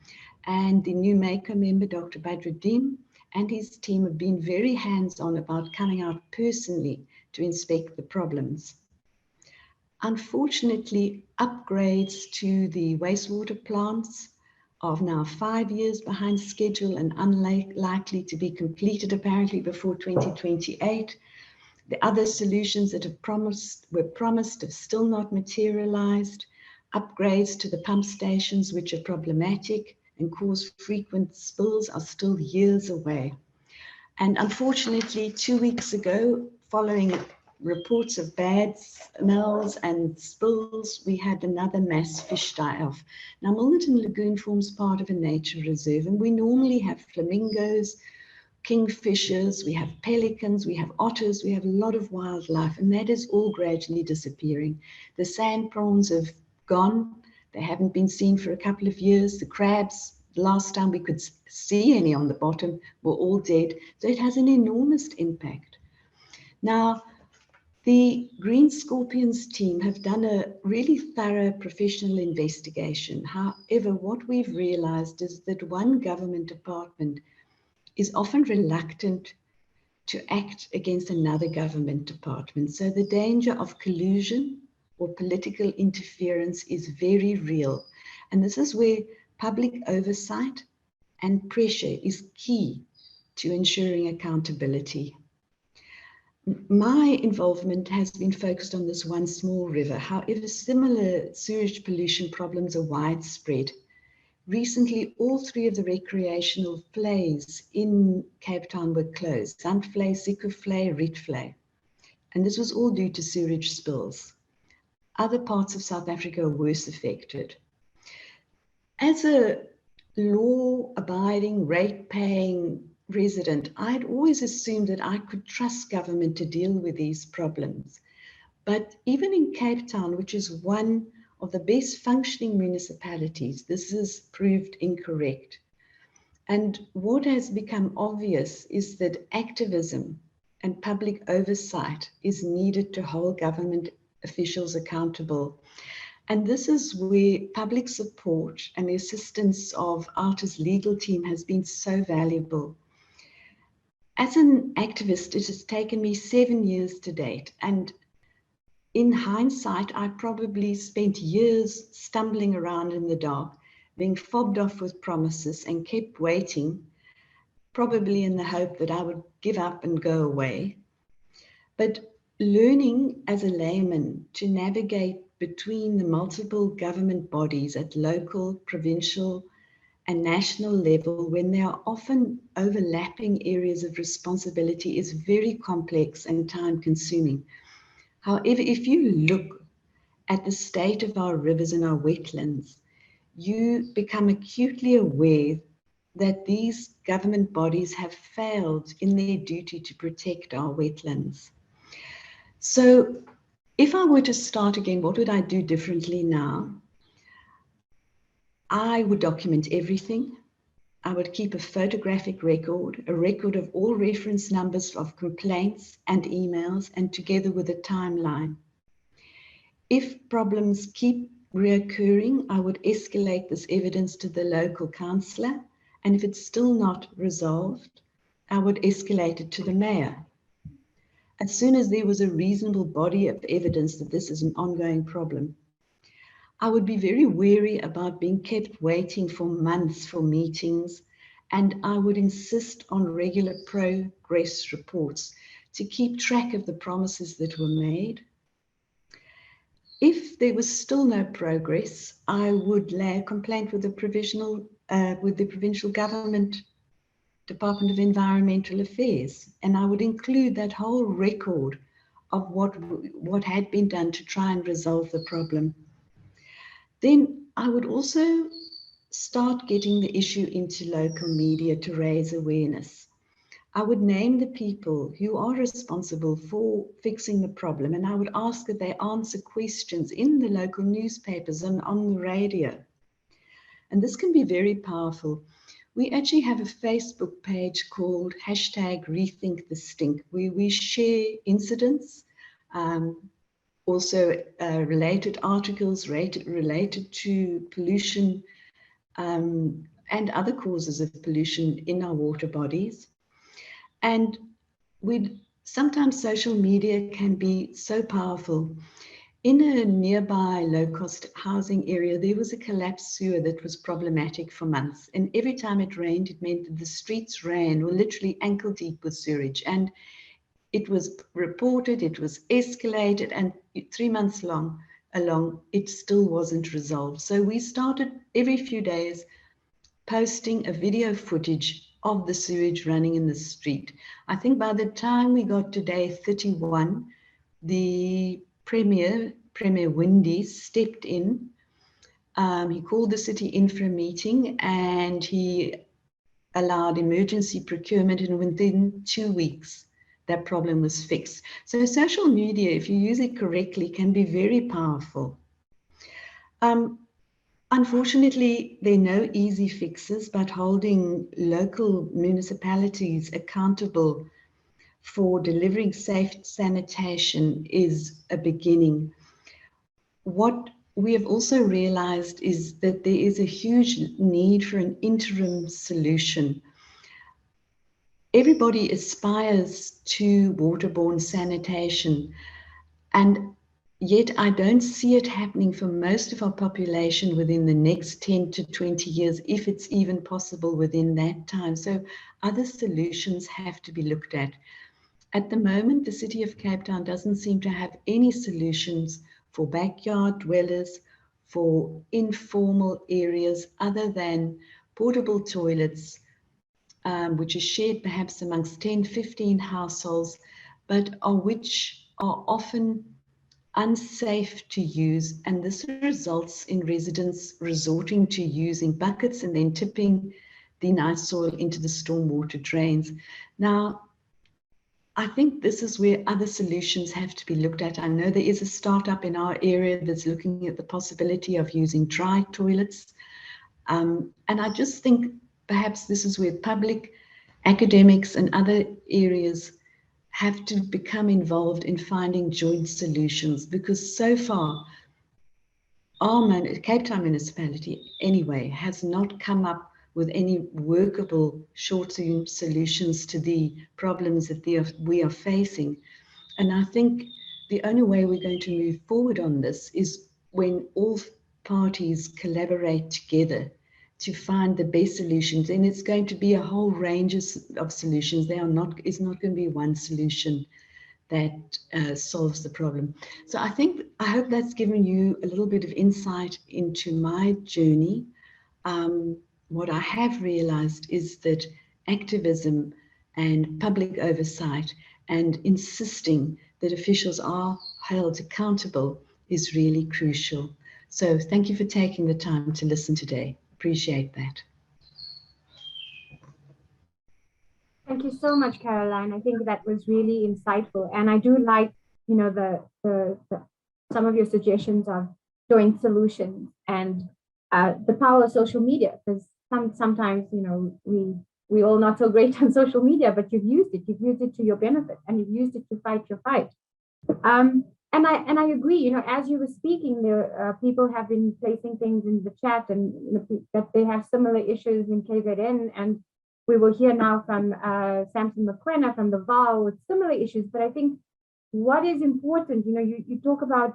[SPEAKER 4] And the new MACO member, Dr. Badruddin, and his team have been very hands-on about coming out personally to inspect the problems. Unfortunately, upgrades to the wastewater plants are now 5 years behind schedule and unlikely to be completed apparently before 2028. The other solutions that were promised have still not materialized. Upgrades to the pump stations, which are problematic and cause frequent spills, are still years away. And unfortunately, 2 weeks ago, following reports of bad smells and spills, we had another mass fish die-off. Now, Milnerton Lagoon forms part of a nature reserve, and we normally have flamingos, kingfishers, we have pelicans, we have otters, we have a lot of wildlife, and that is all gradually disappearing. The sand prawns have gone. They haven't been seen for a couple of years. The crabs, the last time we could see any on the bottom, were all dead. So it has an enormous impact. Now, the Green Scorpions team have done a really thorough professional investigation. However, what we've realized is that one government department is often reluctant to act against another government department. So the danger of collusion or political interference is very real. And this is where public oversight and pressure is key to ensuring accountability. My involvement has been focused on this one small river. However, similar sewage pollution problems are widespread. Recently, all 3 of the recreational flays in Cape Town were closed: Zandvlei, Zeekoevlei, Rietvlei. And this was all due to sewage spills. Other parts of South Africa are worse affected. As a law-abiding, rate-paying resident, I'd always assumed that I could trust government to deal with these problems. But even in Cape Town, which is one of the best functioning municipalities, this is proved incorrect. And what has become obvious is that activism and public oversight is needed to hold government officials accountable. And this is where public support and the assistance of OUTA's legal team has been so valuable. As an activist, it has taken me 7 years to date. And in hindsight, I probably spent years stumbling around in the dark, being fobbed off with promises and kept waiting, probably in the hope that I would give up and go away. But learning as a layman to navigate between the multiple government bodies at local, provincial, and national level, when there are often overlapping areas of responsibility, is very complex and time-consuming. However, if you look at the state of our rivers and our wetlands, you become acutely aware that these government bodies have failed in their duty to protect our wetlands. So if I were to start again, what would I do differently now? I would document everything. I would keep a photographic record, a record of all reference numbers of complaints and emails, and together with a timeline. If problems keep reoccurring, I would escalate this evidence to the local councillor, and if it's still not resolved, I would escalate it to the mayor. As soon as there was a reasonable body of evidence that this is an ongoing problem, I would be very wary about being kept waiting for months for meetings, and I would insist on regular progress reports to keep track of the promises that were made. If there was still no progress, I would lay a complaint with the provincial government Department of Environmental Affairs, and I would include that whole record of what had been done to try and resolve the problem. Then I would also start getting the issue into local media to raise awareness. I would name the people who are responsible for fixing the problem, and I would ask that they answer questions in the local newspapers and on the radio. And this can be very powerful. We actually have a Facebook page called #RethinkTheStink, where we share incidents, also related articles related to pollution and other causes of pollution in our water bodies. And sometimes social media can be so powerful. In a nearby low-cost housing area, there was a collapsed sewer that was problematic for months. And every time it rained, it meant that the streets were literally ankle deep with sewage. And it was reported, it was escalated, and 3 months along, it still wasn't resolved. So we started every few days posting a video footage of the sewage running in the street. I think by the time we got to day 31, the Premier Windy stepped in. He called the city in for a meeting and he allowed emergency procurement, and within 2 weeks, that problem was fixed. So social media, if you use it correctly, can be very powerful. Unfortunately, there are no easy fixes, but holding local municipalities accountable for delivering safe sanitation is a beginning. What we have also realized is that there is a huge need for an interim solution. Everybody aspires to waterborne sanitation, and yet I don't see it happening for most of our population within the next 10 to 20 years, if it's even possible within that time. So other solutions have to be looked at. At the moment, the City of Cape Town doesn't seem to have any solutions for backyard dwellers, for informal areas other than portable toilets, which is shared perhaps amongst 10, 15 households, but which are often unsafe to use. And this results in residents resorting to using buckets and then tipping the nice soil into the stormwater drains. Now, I think this is where other solutions have to be looked at. I know there is a startup in our area that's looking at the possibility of using dry toilets. And I just think perhaps this is where public, academics and other areas have to become involved in finding joint solutions, because so far our Cape Town municipality anyway has not come up with any workable short-term solutions to the problems that we are facing. And I think the only way we're going to move forward on this is when all parties collaborate together to find the best solutions. And it's going to be a whole range of solutions. It's not going to be one solution that solves the problem. So I hope that's given you a little bit of insight into my journey. What I have realized is that activism and public oversight and insisting that officials are held accountable is really crucial. So thank you for taking the time to listen today. Appreciate that.
[SPEAKER 1] Thank you so much, Caroline. I think that was really insightful. And I do like, some of your suggestions of joint solutions and the power of social media, because sometimes, we all not so great on social media, but you've used it to your benefit, and you've used it to fight your fight. And I agree, as you were speaking, there people have been placing things in the chat and that they have similar issues in KZN, and we will hear now from Samson Mokoena from the VAL with similar issues. But I think what is important, you talk about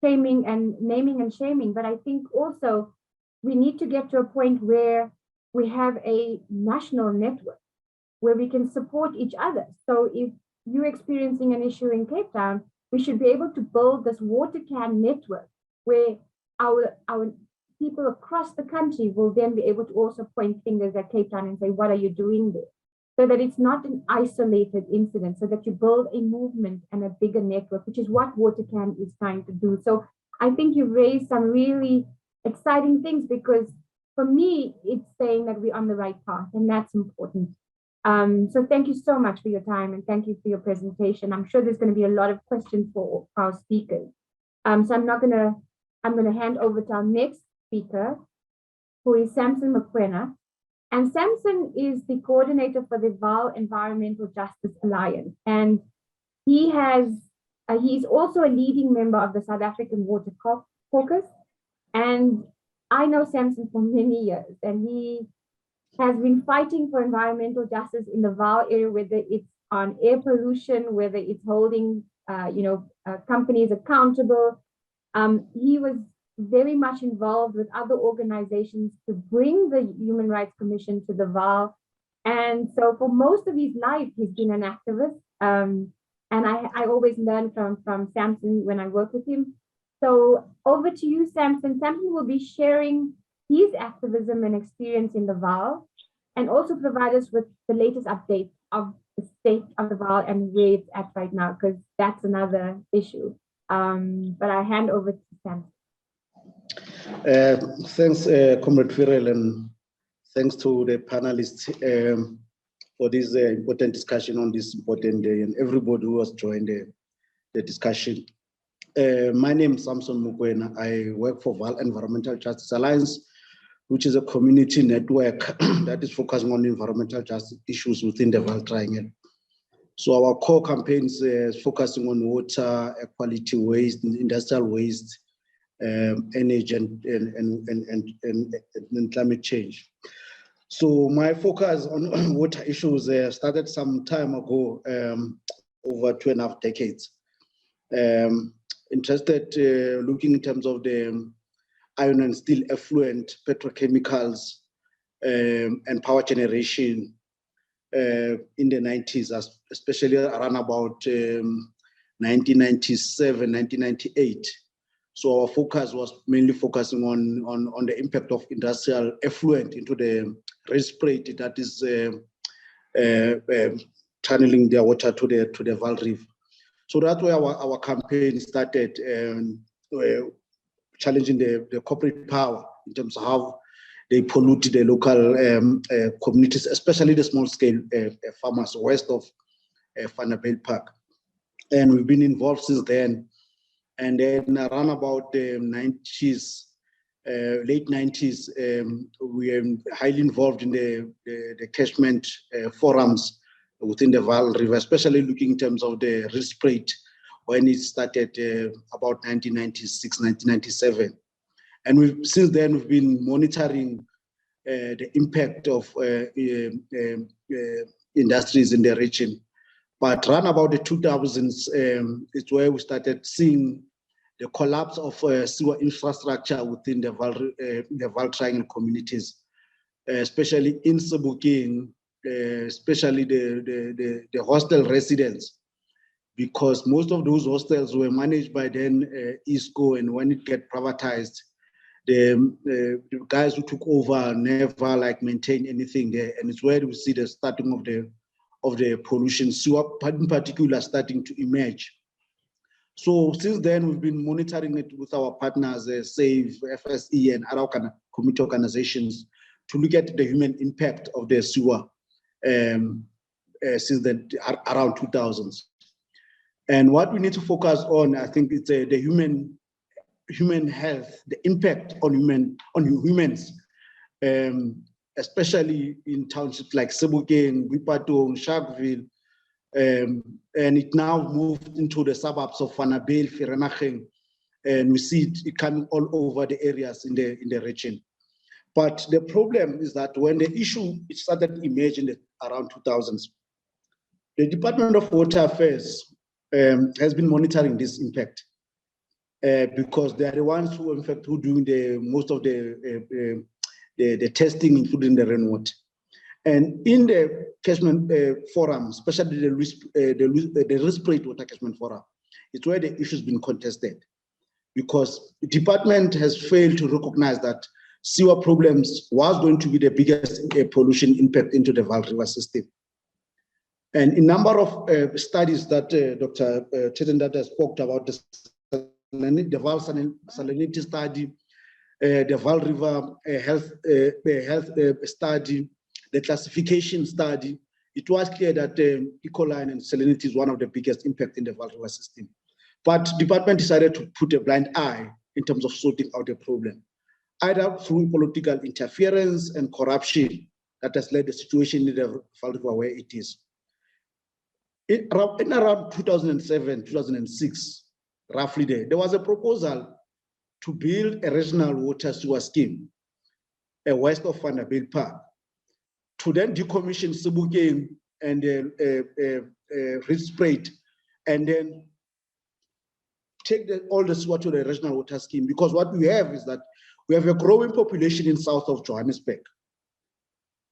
[SPEAKER 1] shaming and naming and shaming, but I think also we need to get to a point where we have a national network where we can support each other. So if you're experiencing an issue in Cape Town, we should be able to build this water can network where our people across the country will then be able to also point fingers at Cape Town and say, what are you doing there? So that it's not an isolated incident, so that you build a movement and a bigger network, which is what WaterCan is trying to do. So I think you've raised some really exciting things, because for me, it's saying that we're on the right path, and that's important. So thank you so much for your time, and thank you for your presentation. I'm sure there's going to be a lot of questions for our speakers. So I'm going to hand over to our next speaker, who is Samson Mokoena. And Samson is the coordinator for the VAL Environmental Justice Alliance. And he's also a leading member of the South African Water Caucus. And I know Samson for many years, and he has been fighting for environmental justice in the VAL area, whether it's on air pollution, whether it's holding companies accountable. He was very much involved with other organizations to bring the Human Rights Commission to the VAL. And so for most of his life, he's been an activist. And I always learn from Samson when I work with him. So over to you, Samson. Samson will be sharing his activism and experience in the VAL, and also provide us with the latest updates of the state of the VAL and where it's at right now, because that's another issue. But I hand over to Samson.
[SPEAKER 5] Thanks, Comrade Firel, and thanks to the panelists for this important discussion on this important day, and everybody who has joined the discussion. My name is Samson Mukwena. I work for VAL Environmental Justice Alliance, which is a community network that is focusing on environmental justice issues within the VAL Triangle. So our core campaigns is focusing on water, air quality, waste, industrial waste, energy, and climate change. So my focus on water issues started some time ago, over 2.5 decades. Interested looking in terms of the iron and steel effluent, petrochemicals, and power generation in the 90s, especially around about 1997, 1998. So our focus was mainly focusing on the impact of industrial effluent into the respirate that is channeling their water to the Vaal River. So that's where our campaign started, challenging the corporate power in terms of how they pollute the local communities, especially the small-scale farmers west of Vanderbijl Park. And we've been involved since then. And then around about the 90s, late 90s, we are highly involved in the catchment forums within the Vaal River, especially looking in terms of the risk rate when it started about 1996, 1997. And since then, we've been monitoring the impact of industries in the region. But around about the 2000s, it's where we started seeing the collapse of sewer infrastructure within the Vaal Triangle communities, especially in Sebokeng, especially the hostel residents, because most of those hostels were managed by then ISCO, and when it get privatized, the guys who took over never maintained anything there, and it's where we see the starting of the pollution, sewer in particular, starting to emerge. So since then, we've been monitoring it with our partners, SAVE, FSE, and other community organizations to look at the human impact of the sewer since then, around 2000s. And what we need to focus on, I think, it's the human health, the impact on humans, especially in townships like Sebokeng, Guipatong, Sharpeville, and it now moved into the suburbs of Vanderbijl, Vereeniging, and we see it coming all over the areas in the region. But the problem is that when the issue started emerging around 2000s, the Department of Water Affairs has been monitoring this impact because they are the ones who, in fact, who doing most of the testing, including the rainwater. And in the catchment forum, especially the risk rate water catchment forum, it's where the issue has been contested, because the department has failed to recognize that sewer problems was going to be the biggest pollution impact into the Vaal River system. And a number of studies that Dr. Chetendata spoke about, the Vaal Salinity study, the Vaal River health study, the classification study, it was clear that E. coli and salinity is one of the biggest impact in the Vaal River system. But the department decided to put a blind eye in terms of sorting out the problem, either through political interference and corruption that has led the situation in the Vaal River where it is. In around 2007, 2006, roughly there was a proposal to build a regional water sewer scheme west of Vanderbijl Park, to then decommission Sebokeng and Rispruit, and then take all the sewer to the regional water scheme, because what we have is that we have a growing population in south of Johannesburg,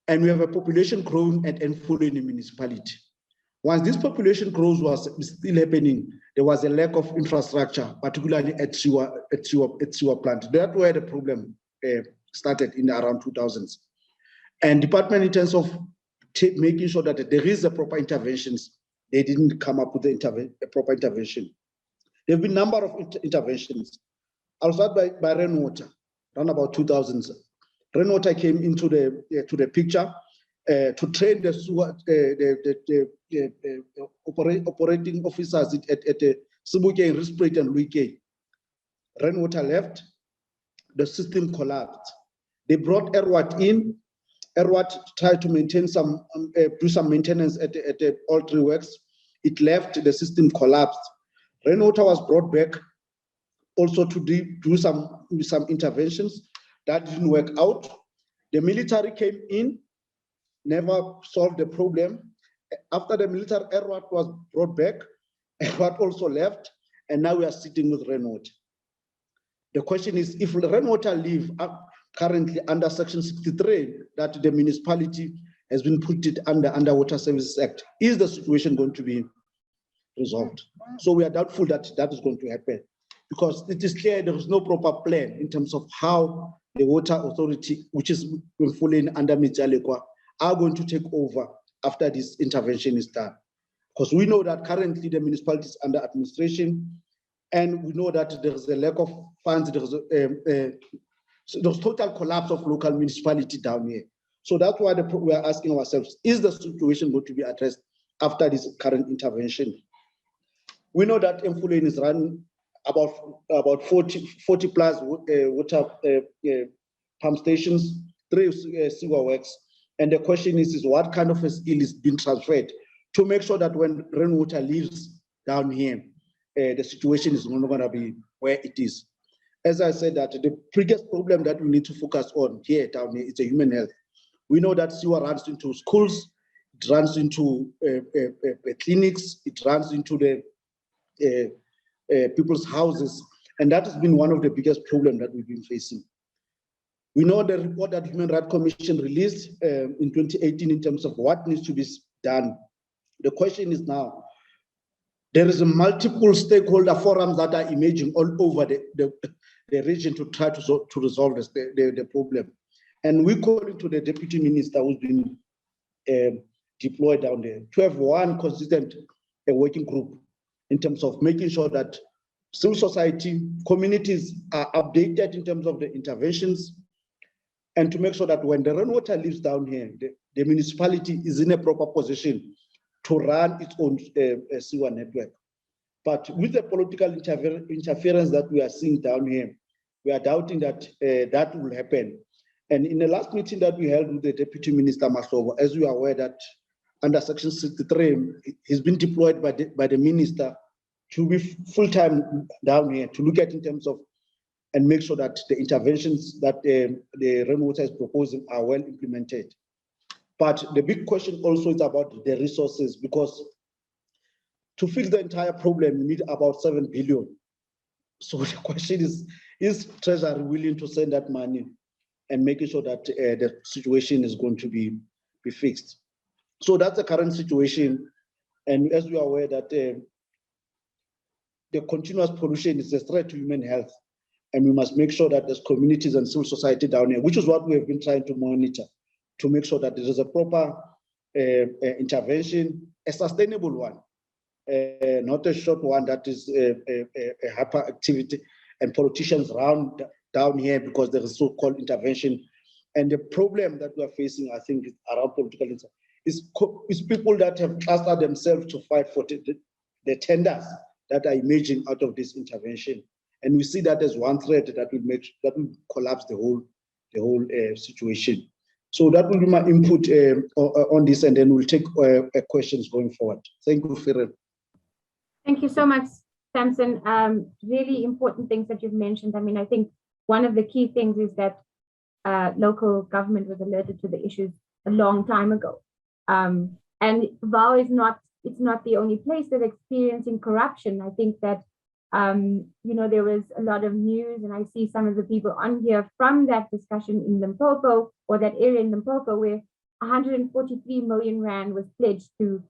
[SPEAKER 5] and we have a population growing at Mfuleni municipality. Once this population growth was still happening, there was a lack of infrastructure, particularly at sewer plant. That's where the problem started in around 2000s. And department, in terms of making sure that there is a proper interventions, they didn't come up with a proper intervention. There have been a number of interventions. I'll start by rainwater, around about 2000s. Rainwater came into the picture to train the operating officers at Sewage and Respirate and Luike. Rainwater left, the system collapsed. They brought Erwat in. Erwat tried to maintain do some maintenance at all three works. It left, the system collapsed. Rainwater was brought back also to do some interventions. That didn't work out. The military came in, never solved the problem. After the military, Erwat was brought back, Erwat also left, and now we are sitting with rainwater. The question is, if rainwater leave currently under Section 63, that the municipality has been put it under Water Services Act, is the situation going to be resolved? So we are doubtful that that is going to happen, because it is clear there is no proper plan in terms of how the water authority, which is fully under Mijalekwa, are going to take over after this intervention is done. Because we know that currently the municipality is under administration, and we know that there is a lack of funds. There's total collapse of local municipality down here. So that's why we are asking ourselves, is the situation going to be addressed after this current intervention? We know that Mfuleni is running about 40 plus water pump stations, 3 sewer works. And the question is what kind of a skill is being transferred to make sure that when rainwater leaves down here, the situation is no going to be where it is. As I said, that the biggest problem that we need to focus on here down here is the human health. We know that sewer runs into schools, it runs into clinics, it runs into the people's houses, and that has been one of the biggest problems that we've been facing. We know the report that Human Rights Commission released in 2018 in terms of what needs to be done. The question is now, there is a multiple stakeholder forums that are emerging all over the region to try to resolve the problem. And we call it to the Deputy Minister who's been deployed down there to have one consistent working group in terms of making sure that civil society, communities are updated in terms of the interventions, and to make sure that when the rainwater leaves down here, the municipality is in a proper position to run its own sewer network. But with the political interference that we are seeing down here, we are doubting that that will happen. And in the last meeting that we held with the Deputy Minister Mahlobo, as we are aware that under Section 63, he's been deployed by the minister to be full-time down here to look at in terms of and make sure that the interventions that the rainwater is proposing are well implemented. But the big question also is about the resources, because to fix the entire problem, you need about 7 billion. So the question is Treasury willing to send that money and making sure that the situation is going to be fixed? So that's the current situation. And as we are aware that the continuous pollution is a threat to human health. And we must make sure that there's communities and civil society down here, which is what we have been trying to monitor, to make sure that there is a proper intervention, a sustainable one, not a short one that is a hyperactivity and politicians round down here because there is so-called intervention. And the problem that we are facing, I think, around political intervention is people that have clustered themselves to fight for the tenders that are emerging out of this intervention. And we see that as one threat that will collapse the whole situation. So that will be my input on this, and then we'll take questions going forward. Thank you, Firen.
[SPEAKER 1] Thank you so much, Samson. Really important things that you've mentioned. I mean, I think one of the key things is that local government was alerted to the issues a long time ago. And VAO is not the only place that's experiencing corruption. I think that There was a lot of news, and I see some of the people on here from that discussion in Limpopo, or that area in Limpopo, where 143 million rand was pledged to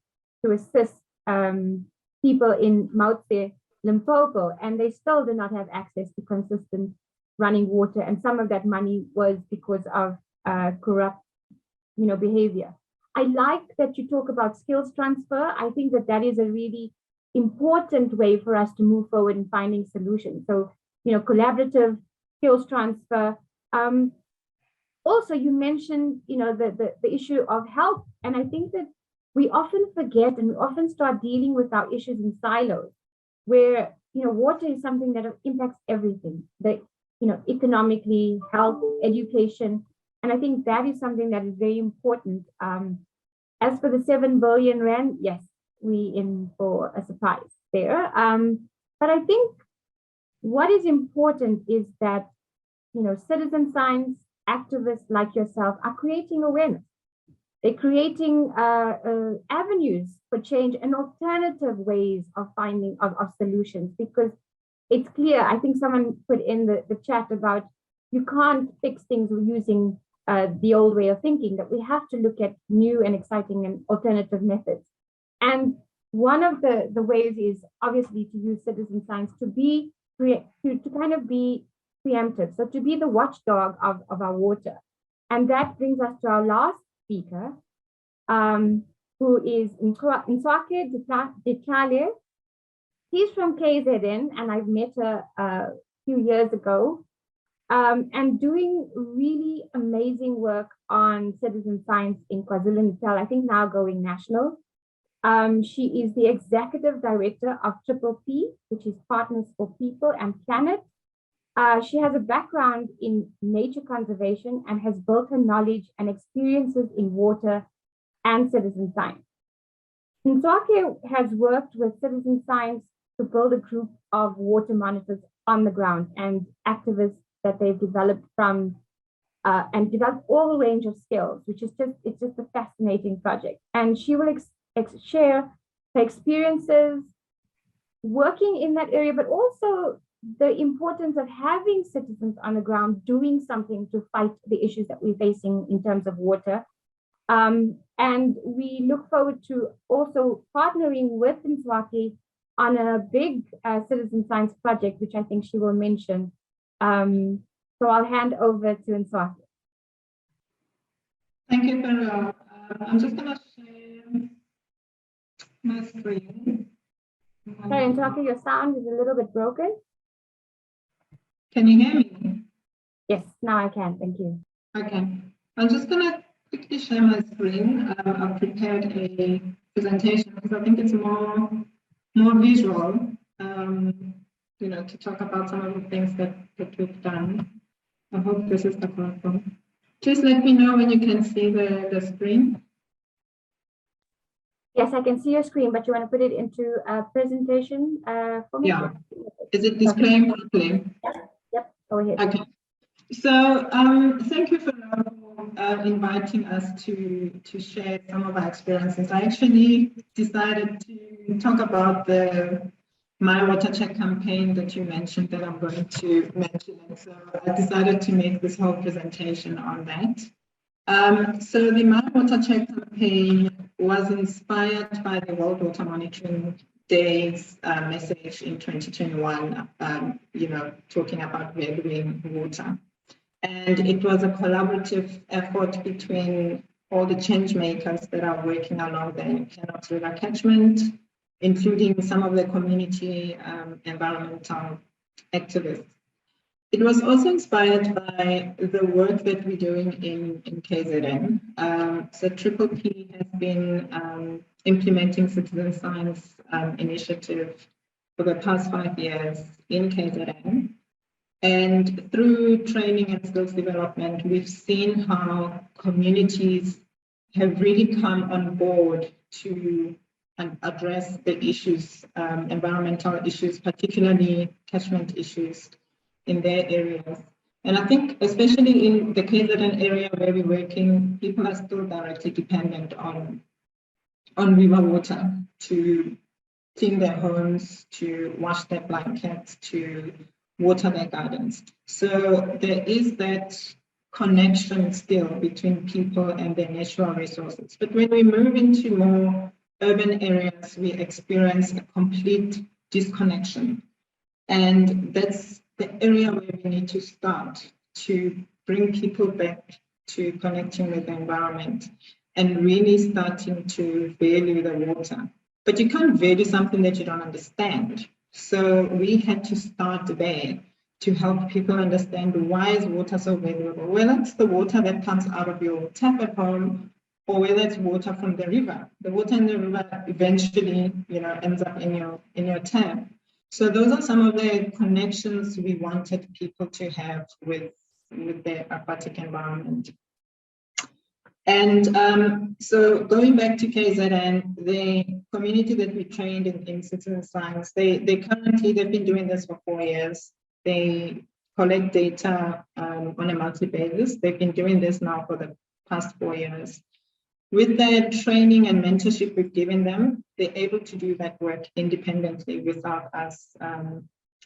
[SPEAKER 1] assist people in Mautse, Limpopo, and they still do not have access to consistent running water. And some of that money was because of corrupt, behavior. I like that you talk about skills transfer. I think that is a really important way for us to move forward in finding solutions. So, collaborative skills transfer. Also, you mentioned, the issue of health. And I think that we often forget, and we often start dealing with our issues in silos, where, water is something that impacts everything, economically, health, education. And I think that is something that is very important. As for the 7 billion rand, yes, we in for a surprise there. But I think what is important is that, citizen science activists like yourself are creating awareness. They're creating avenues for change and alternative ways of finding of solutions, because it's clear. I think someone put in the chat about you can't fix things using the old way of thinking, that we have to look at new and exciting and alternative methods. And one of the ways is obviously to use citizen science to be to kind of be preemptive, so to be the watchdog of our water. And that brings us to our last speaker, who is Nswake Dichale. He's from KZN, and I've met her a few years ago, and doing really amazing work on citizen science in KwaZulu-Natal, I think now going national. She is the executive director of Upl Fire, which is Partners for People and Planet. She has a background in nature conservation and has built her knowledge and experiences in water and citizen science. Nswake has worked with citizen science to build a group of water monitors on the ground and activists that they've developed from and developed all a range of skills, which is it's just a fascinating project. And she will share her experiences working in that area, but also the importance of having citizens on the ground doing something to fight the issues that we're facing in terms of water. And we look forward to also partnering with Nswake on a big citizen science project, which I think she will mention. So I'll hand over to Nswake.
[SPEAKER 6] Thank you, Farrell. I'm just going to share my screen.
[SPEAKER 1] Sorry, Nswake, your sound is a little bit broken.
[SPEAKER 6] Can you hear me?
[SPEAKER 1] Yes, now I can. Thank you.
[SPEAKER 6] Okay. I'm just going to quickly share my screen. I've prepared a presentation because I think it's more visual, to talk about some of the things that we've done. I hope this is the correct one. Please let me know when you can see the screen.
[SPEAKER 1] Yes, I can see your screen, but you want to put it into a presentation for me?
[SPEAKER 6] Yeah. Is it displaying properly?
[SPEAKER 1] Yep, go ahead.
[SPEAKER 6] Okay. So thank you for inviting us to share some of our experiences. I actually decided to talk about the My Water Check campaign that you mentioned that I'm going to mention. And so I decided to make this whole presentation on that. So the My Water Check campaign was inspired by the World Water Monitoring Day's message in 2021, talking about valuing water. And it was a collaborative effort between all the change makers that are working along the Kennebec River catchment, including some of the community environmental activists. It was also inspired by the work that we're doing in KZN. So Upl Fire has been implementing citizen science initiative for the past 5 years in KZN. And through training and skills development, we've seen how communities have really come on board to address the issues, environmental issues, particularly catchment issues in their areas. And I think especially in the KZN area where we're working, people are still directly dependent on river water to clean their homes, to wash their blankets, to water their gardens. So there is that connection still between people and their natural resources. But when we move into more urban areas, we experience a complete disconnection. And that's the area where we need to start to bring people back to connecting with the environment and really starting to value the water. But you can't value something that you don't understand. So we had to start there to help people understand why is water so valuable, whether it's the water that comes out of your tap at home or whether it's water from the river. The water in the river eventually, ends up in your tap. So those are some of the connections we wanted people to have with their aquatic environment. And so going back to KZN, the community that we trained in citizen science, they've been doing this for 4 years. They collect data on a monthly basis. They've been doing this now for the past 4 years. With the training and mentorship we've given them, they're able to do that work independently without us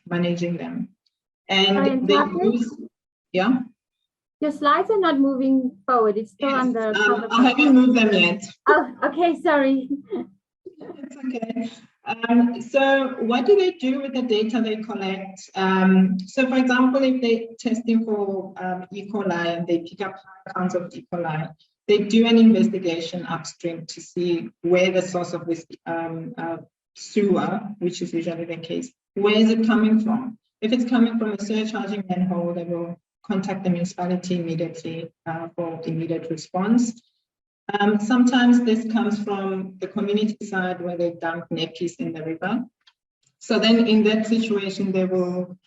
[SPEAKER 6] managing them. And they use, yeah?
[SPEAKER 1] Your slides are not moving forward. It's still on the...
[SPEAKER 6] I haven't moved them yet.
[SPEAKER 1] Oh, okay, sorry.
[SPEAKER 6] It's okay. So what do they do with the data they collect? So for example, if they're testing for E. coli and they pick up high counts of E. coli, they do an investigation upstream to see where the source of this sewer, which is usually the case, where is it coming from? If it's coming from a surcharging manhole, they will contact the municipality immediately for immediate response. Sometimes this comes from the community side where they dump nappies in the river. So then in that situation, they will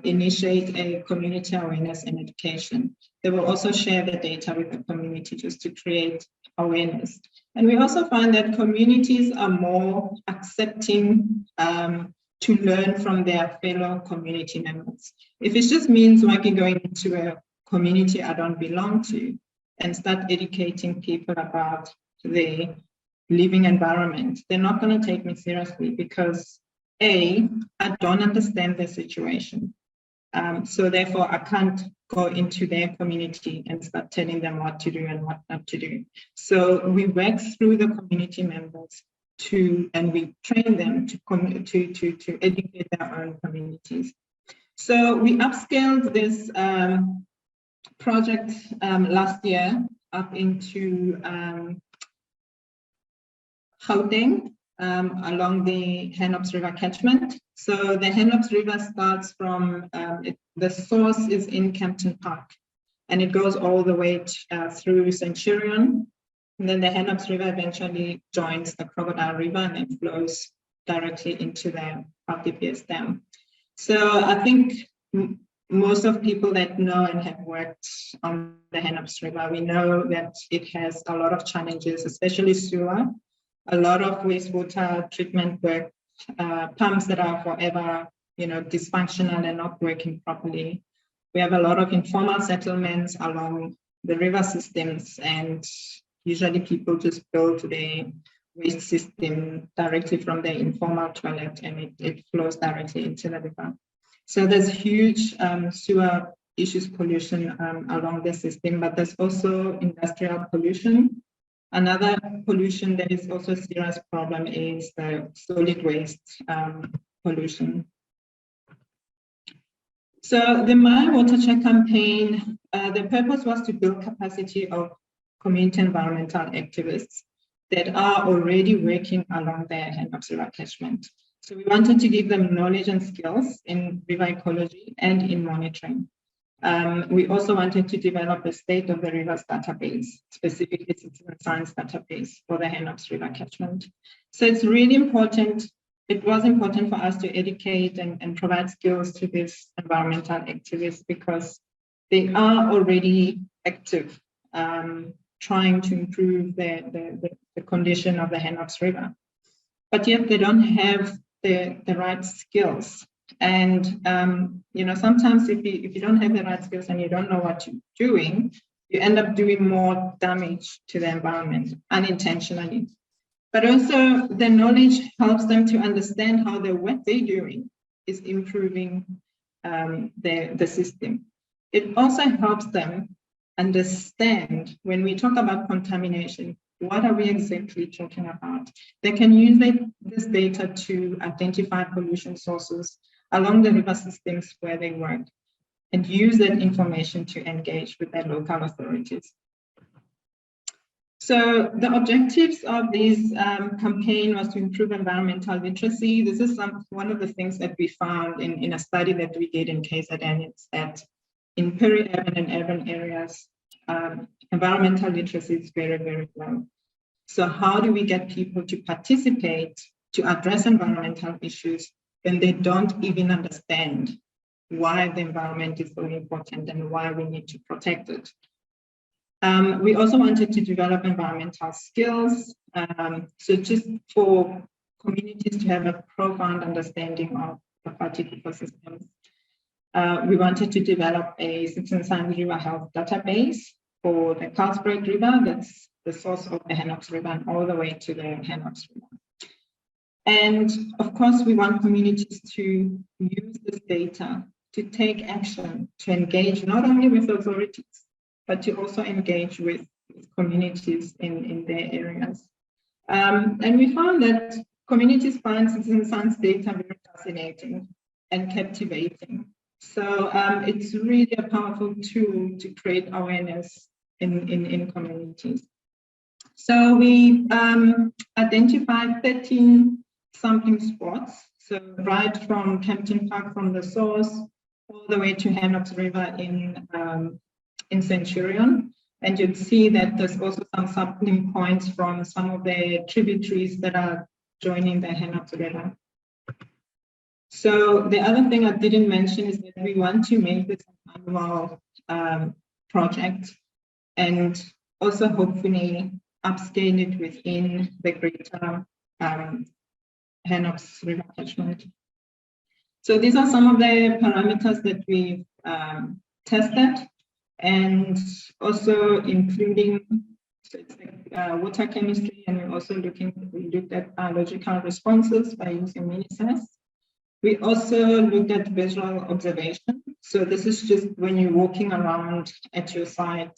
[SPEAKER 6] initiate a community awareness and education. They will also share the data with the community just to create awareness. And we also find that communities are more accepting to learn from their fellow community members. If it just means I can go into a community I don't belong to and start educating people about the living environment, they're not going to take me seriously because I don't understand their situation. So therefore, I can't go into their community and start telling them what to do and what not to do. So we work through the community members and we train them to educate their own communities. So we upscaled this project last year up into Gauteng, along the Henops River catchment. So the Henops River starts from, the source is in Campton Park, and it goes all the way through Centurion. And then the Henops River eventually joins the Crocodile River and then flows directly into the RTPS dam. So I think most of people that know and have worked on the Henops River, we know that it has a lot of challenges, especially sewer, a lot of wastewater treatment work, pumps that are forever, dysfunctional and not working properly. We have a lot of informal settlements along the river systems, and usually people just build their waste system directly from their informal toilet, and it flows directly into the river. So there's huge sewer issues, pollution along the system, but there's also industrial pollution. Another pollution that is also a serious problem is the solid waste pollution. So the My Water Check campaign, the purpose was to build capacity of community environmental activists that are already working along the Henops River catchment. So we wanted to give them knowledge and skills in river ecology and in monitoring. We also wanted to develop a state of the rivers database, specifically citizen science database for the Henops River catchment. So it's really important. It was important for us to educate and provide skills to these environmental activists because they are already active, trying to improve the condition of the Henops River. But yet they don't have the right skills. And sometimes if you don't have the right skills and you don't know what you're doing, you end up doing more damage to the environment unintentionally. But also the knowledge helps them to understand how what they're doing is improving the system. It also helps them understand when we talk about contamination, what are we exactly talking about? They can use this data to identify pollution sources along the river systems where they work and use that information to engage with their local authorities. So the objectives of this campaign was to improve environmental literacy. This is one of the things that we found in a study that we did in KZN, is that in peri-urban and urban areas, environmental literacy is very, very low. So how do we get people to participate to address environmental issues when they don't even understand why the environment is so important and why we need to protect it? We also wanted to develop environmental skills. So just for communities to have a profound understanding of aquatic ecosystems. We wanted to develop a Citizen Science River Health database for the Karlsberg River, that's the source of the Hennops River, and all the way to the Hennops River. And of course, we want communities to use this data to take action, to engage not only with authorities, but to also engage with communities in their areas. And we found that communities find citizen science data very fascinating and captivating. So it's really a powerful tool to create awareness in communities. So we identified 13 sampling spots. So right from Kempton Park from the source, all the way to Hennops River in Centurion. And you'd see that there's also some sampling points from some of the tributaries that are joining the Hennops River. So the other thing I didn't mention is that we want to make this an annual project and also hopefully upscale it within the greater Hennops River catchment. So these are some of the parameters that we've tested, and also including water chemistry, and we looked at biological responses by using MiniSAS. We also looked at visual observation. So this is just when you're walking around at your site,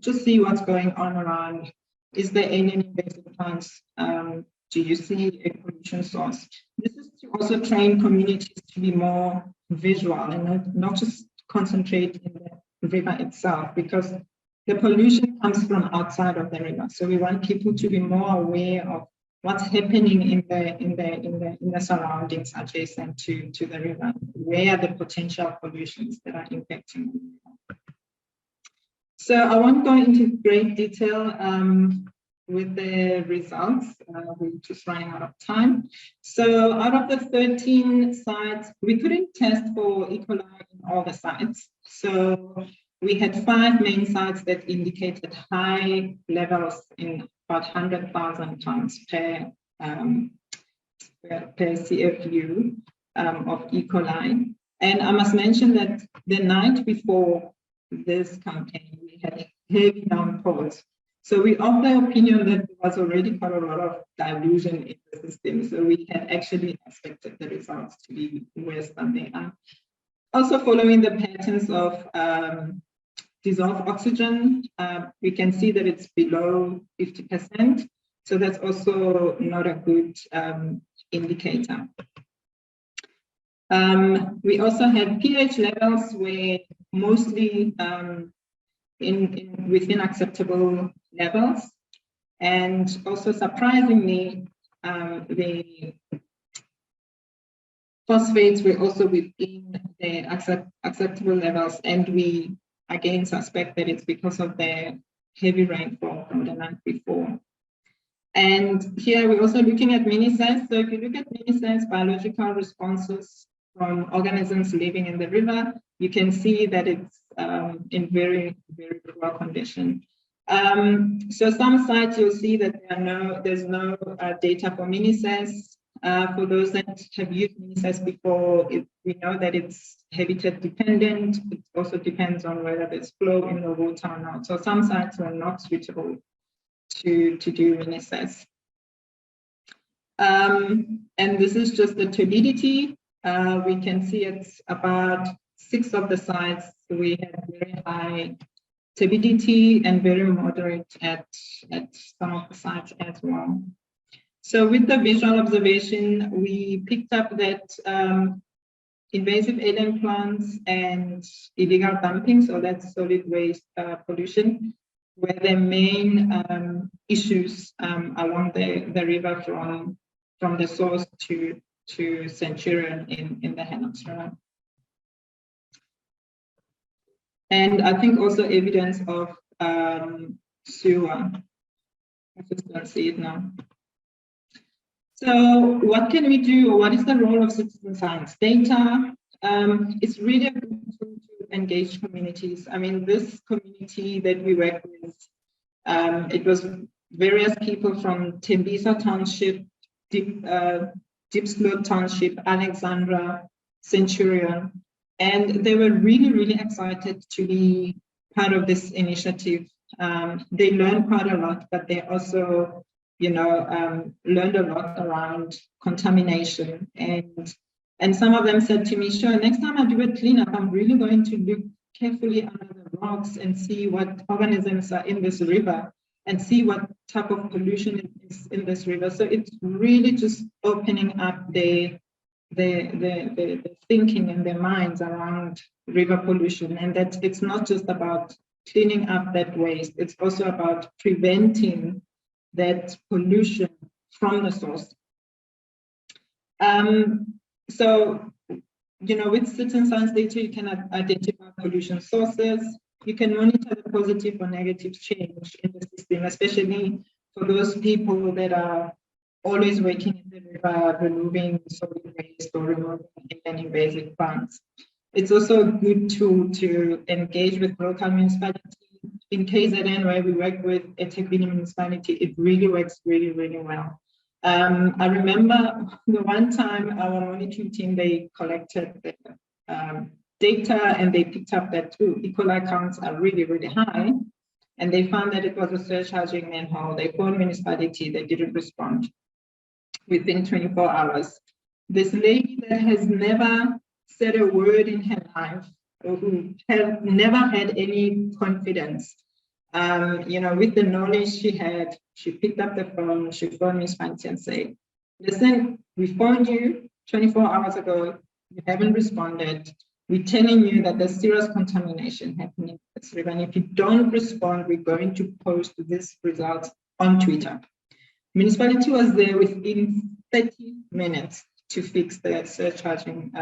[SPEAKER 6] just see what's going on around. Is there any invasive plants? Do you see a pollution source? This is to also train communities to be more visual and not just concentrate in the river itself, because the pollution comes from outside of the river. So we want people to be more aware of what's happening in the surroundings adjacent to the river, where are the potential pollutions that are impacting the river. So I won't go into great detail with the results. We're just running out of time. So out of the 13 sites, we couldn't test for E. coli in all the sites. So we had 5 main sites that indicated high levels in about 100,000 tons per CFU of E. coli. And I must mention that the night before this campaign, we had heavy downpours. So we of the opinion that there was already quite a lot of dilution in the system. So we had actually expected the results to be worse than they are. Also following the patterns of dissolved oxygen, we can see that it's below 50%. So that's also not a good indicator. We also had pH levels where mostly within acceptable levels. And also surprisingly, the phosphates were also within the acceptable levels, and we again suspect that it's because of the heavy rainfall from the night before. And here we're also looking at MiniSAS. So if you look at MiniSAS biological responses from organisms living in the river, you can see that it's in very, very poor condition. So some sites you'll see that there's no data for MiniSAS. For those that have used MiniSAS before, we know that it's habitat dependent. It also depends on whether there's flow in the water or not. So some sites were not suitable to do MiniSAS. And this is just the turbidity. We can see it's about 6 of the sites. We have very high turbidity and very moderate at some of the sites as well. So with the visual observation, we picked up that invasive alien plants and illegal dumping, so that's solid waste pollution, were the main issues along the river from the source to Centurion in the Hennops River. And I think also evidence of sewer. I just don't see it now. So what can we do? What is the role of citizen science data? It's really a good tool to engage communities. I mean, this community that we work with, it was various people from Tembisa Township, Diepsloot Township, Alexandra, Centurion, and they were really, really excited to be part of this initiative. They learned quite a lot, but they also, learned a lot around contamination. And some of them said to me, sure, next time I do a cleanup, I'm really going to look carefully under the rocks and see what organisms are in this river and see what type of pollution is in this river. So it's really just opening up the thinking and their minds around river pollution, and that it's not just about cleaning up that waste, it's also about preventing that pollution from the source. So, with citizen science data, you can identify pollution sources. You can monitor the positive or negative change in the system, especially for those people that are always working in the river, removing solid waste or removing invasive plants. It's also a good tool to engage with local municipalities. In KZN, where we work with a eThekwini municipality, it really works really, really well. I remember the one time our monitoring team, they collected the data and they picked up that E. coli counts are really, really high. And they found that it was a surcharging manhole. They called municipality, they didn't respond within 24 hours. This lady that has never said a word in her life, or who had never had any confidence, with the knowledge she had, she picked up the phone, she phoned municipality and said, listen, we phoned you 24 hours ago, you haven't responded. We're telling you that there's serious contamination happening in this river, and if you don't respond, we're going to post this result on Twitter. Municipality was there within 30 minutes to fix the surcharging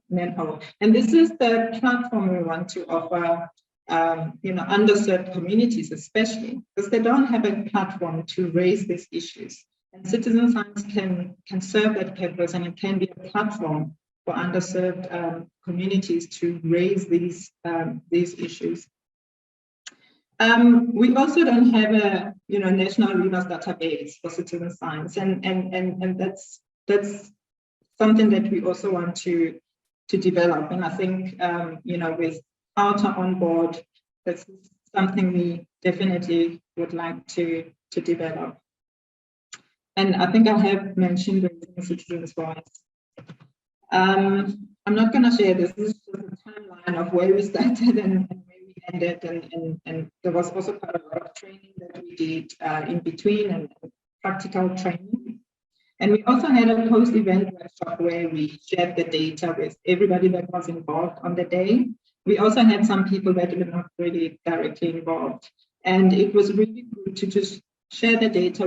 [SPEAKER 6] manhole. And this is the platform we want to offer, underserved communities, especially because they don't have a platform to raise these issues. And citizen science can serve that purpose, and it can be a platform for underserved communities to raise these issues. We also don't have a national rivers database for citizen science, and that's something that we also want to develop. And I think with OUTA on board, that's something we definitely would like to develop. And I think I have mentioned the citizens' voice. I'm not going to share this. This is just a timeline of where we started and where we ended, and there was also quite a lot of training that we did in between, and practical training. And we also had a post-event workshop where we shared the data with everybody that was involved on the day. We also had some people that were not really directly involved, and it was really good to just share the data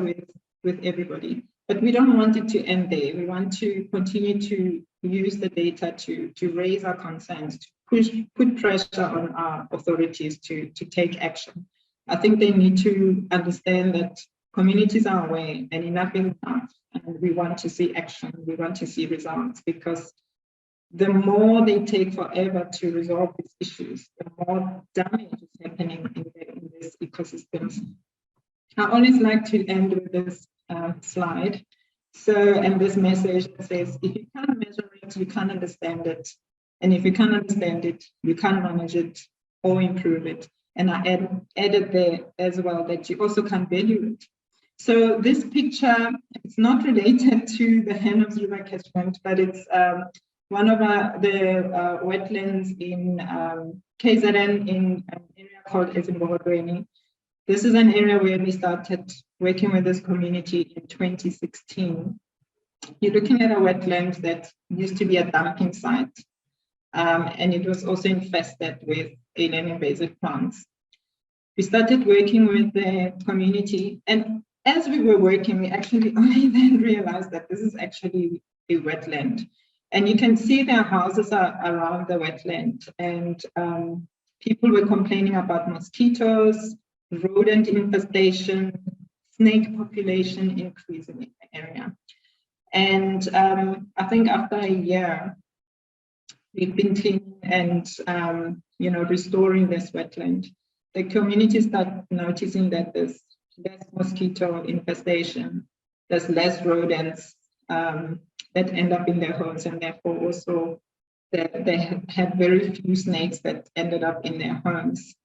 [SPEAKER 6] with everybody. But we don't want it to end there. We want to continue to use the data to raise our concerns, to put pressure on our authorities to take action. I think they need to understand that communities are aware and enough is enough. And we want to see action, we want to see results, because the more they take forever to resolve these issues, the more damage is happening in these ecosystems. I always like to end with this slide. So, and this message that says, if you can't measure it, you can't understand it. And if you can't understand it, you can't manage it or improve it. And I added there as well that you also can't value it. So this picture, it's not related to the Hennops River catchment, but it's one of the wetlands in KZN in an area called Ezimbabwe. This is an area where we started working with this community in 2016. You're looking at a wetland that used to be a dumping site, and it was also infested with alien invasive plants. We started working with the community, and as we were working, we actually only then realized that this is actually a wetland. And you can see their houses are around the wetland, and people were complaining about mosquitoes, rodent infestation, snake population increasing in the area. And I think after a year, we've been cleaning and restoring this wetland. The community started noticing that there's less mosquito infestation, there's less rodents that end up in their homes, and therefore also they had very few snakes that ended up in their homes.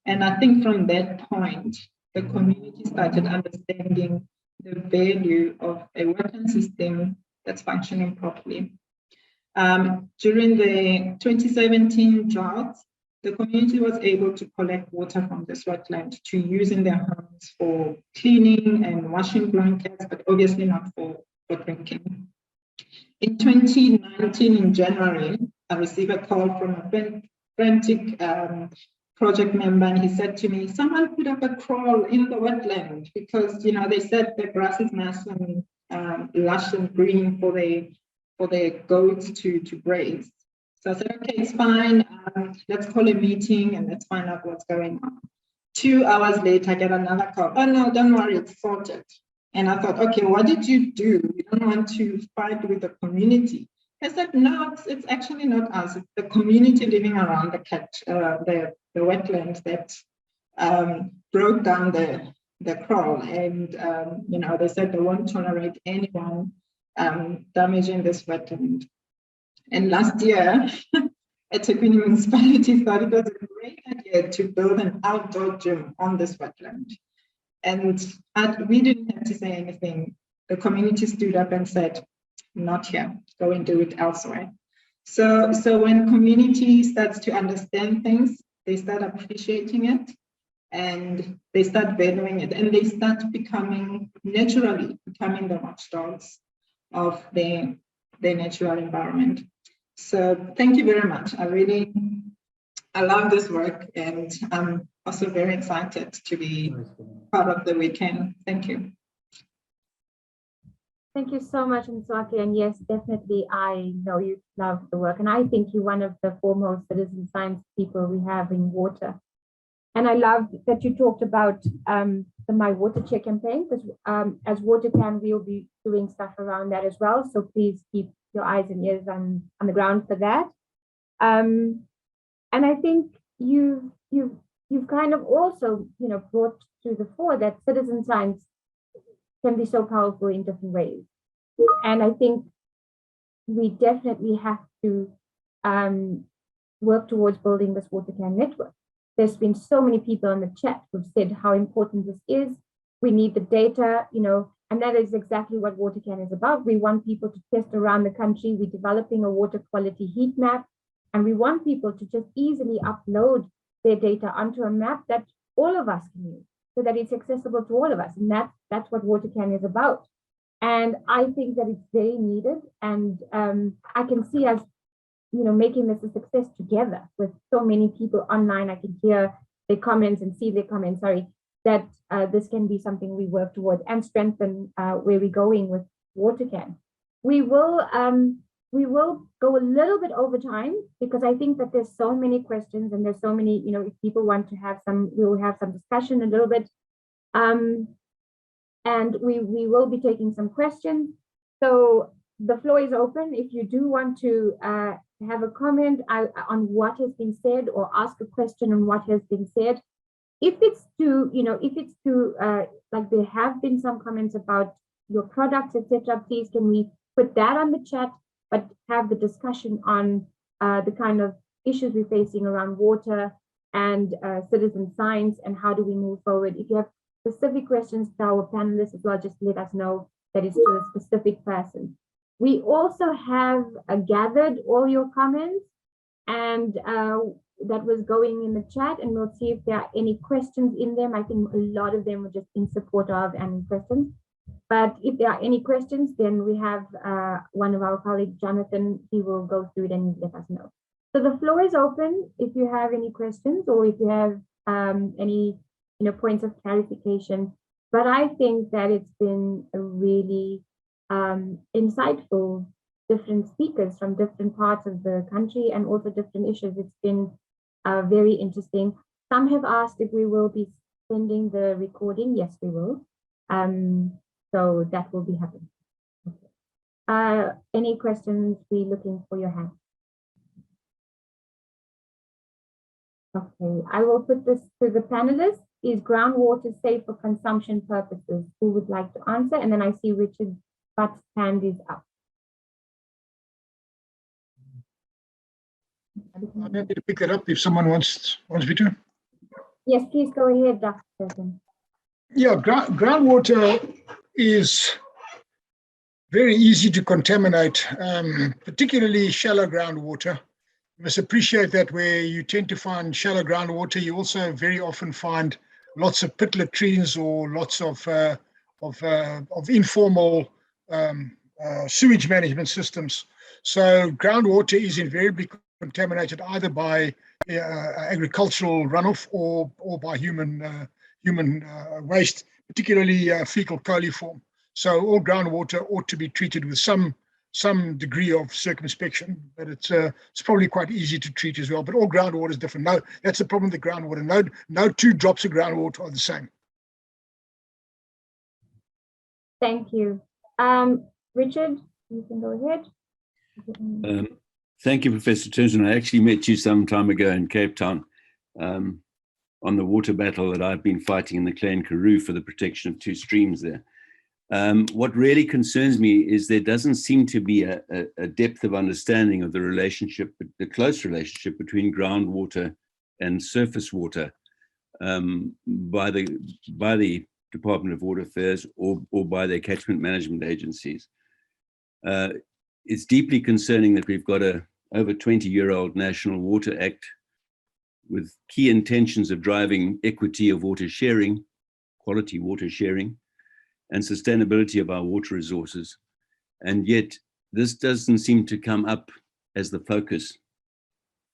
[SPEAKER 6] And I think from that point, the community started understanding the value of a wetland system that's functioning properly. During the 2017 drought, the community was able to collect water from this wetland to use in their homes for cleaning and washing blankets, but obviously not for drinking. In 2019, in January, I received a call from a frantic project member, and he said to me, someone put up a kraal in the wetland because they said the grass is nice and lush and green for the goats to graze. So I said, okay, it's fine. Let's call a meeting and let's find out what's going on. 2 hours later, I get another call. Oh no, don't worry, it's sorted. And I thought, okay, what did you do? We don't want to fight with the community. I said, no, it's actually not us. It's the community living around the wetlands that broke down the kraal. And they said they won't tolerate anyone damaging this wetland. And last year, eThekwini municipality thought it was a great idea to build an outdoor gym on this wetland. And we didn't have to say anything. The community stood up and said, not here, go and do it elsewhere. So when community starts to understand things, they start appreciating it and they start valuing it, and they start naturally becoming the watchdogs of their natural environment. So thank you very much. I love this work, and I'm also very excited to be part of the weekend. Thank you.
[SPEAKER 1] Thank you so much, Mswati. And yes, definitely, I know you love the work. And I think you're one of the foremost citizen science people we have in water. And I love that you talked about the My Water Check campaign, because as WaterCan, we'll be doing stuff around that as well. So please keep your eyes and ears on the ground for that. And I think you've kind of also, brought to the fore that citizen science can be so powerful in different ways. And I think we definitely have to work towards building this WaterCan network. There's been so many people in the chat who've said how important this is. We need the data, and that is exactly what WaterCan is about. We want people to test around the country. We're developing a water quality heat map, and we want people to just easily upload their data onto a map that all of us can use, so that it's accessible to all of us. And that's what WaterCan is about. And I think that it's very needed. And I can see us, making this a success together with so many people online. I can hear their comments and see their comments, that this can be something we work toward and strengthen where we're going with WaterCan. We will go a little bit over time, because I think that there's so many questions and there's so many, if people want to have some, we will have some discussion a little bit. And we will be taking some questions. So the floor is open. If you do want to have a comment on what has been said, or ask a question on what has been said, if it's like there have been some comments about your products, etc., please can we put that on the chat, but have the discussion on the kind of issues we're facing around water and citizen science, and how do we move forward. If you have specific questions to our panelists as well, just let us know that it's to a specific person. We also have gathered all your comments, and that was going in the chat, and we'll see if there are any questions in them. I think a lot of them were just in support of and questions. But if there are any questions, then we have one of our colleagues, Jonathan, he will go through it and let us know. So the floor is open if you have any questions or if you have any points of clarification. But I think that it's been a really insightful, different speakers from different parts of the country and also different issues. It's been very interesting. Some have asked if we will be sending the recording. Yes, we will. So that will be happening. Okay. Any questions? We're looking for your hand. Okay, I will put this to the panelists. Is groundwater safe for consumption purposes? Who would like to answer? And then I see Richard Butt's hand is up.
[SPEAKER 3] I'm happy to pick that up if someone wants me to.
[SPEAKER 1] Yes, please go ahead, Dr. President.
[SPEAKER 3] Yeah, groundwater is very easy to contaminate, particularly shallow groundwater. You must appreciate that where you tend to find shallow groundwater, you also very often find lots of pit latrines or lots of informal sewage management systems. So groundwater is invariably contaminated either by agricultural runoff or by human waste, particularly fecal coliform. So all groundwater ought to be treated with some degree of circumspection, but it's probably quite easy to treat as well. But all groundwater is different. No, that's the problem with the groundwater. No two drops of groundwater are the same.
[SPEAKER 1] Thank you. Richard, you can go ahead.
[SPEAKER 7] Thank you, Professor Turnson. I actually met you some time ago in Cape Town on the water battle that I've been fighting in the Clan Karoo for the protection of two streams there. What really concerns me is there doesn't seem to be a depth of understanding of the relationship, the close relationship between groundwater and surface water by the Department of Water Affairs or by their catchment management agencies. It's deeply concerning that we've got a over 20-year-old National Water Act with key intentions of driving equity of water sharing, quality water sharing, and sustainability of our water resources. And yet this doesn't seem to come up as the focus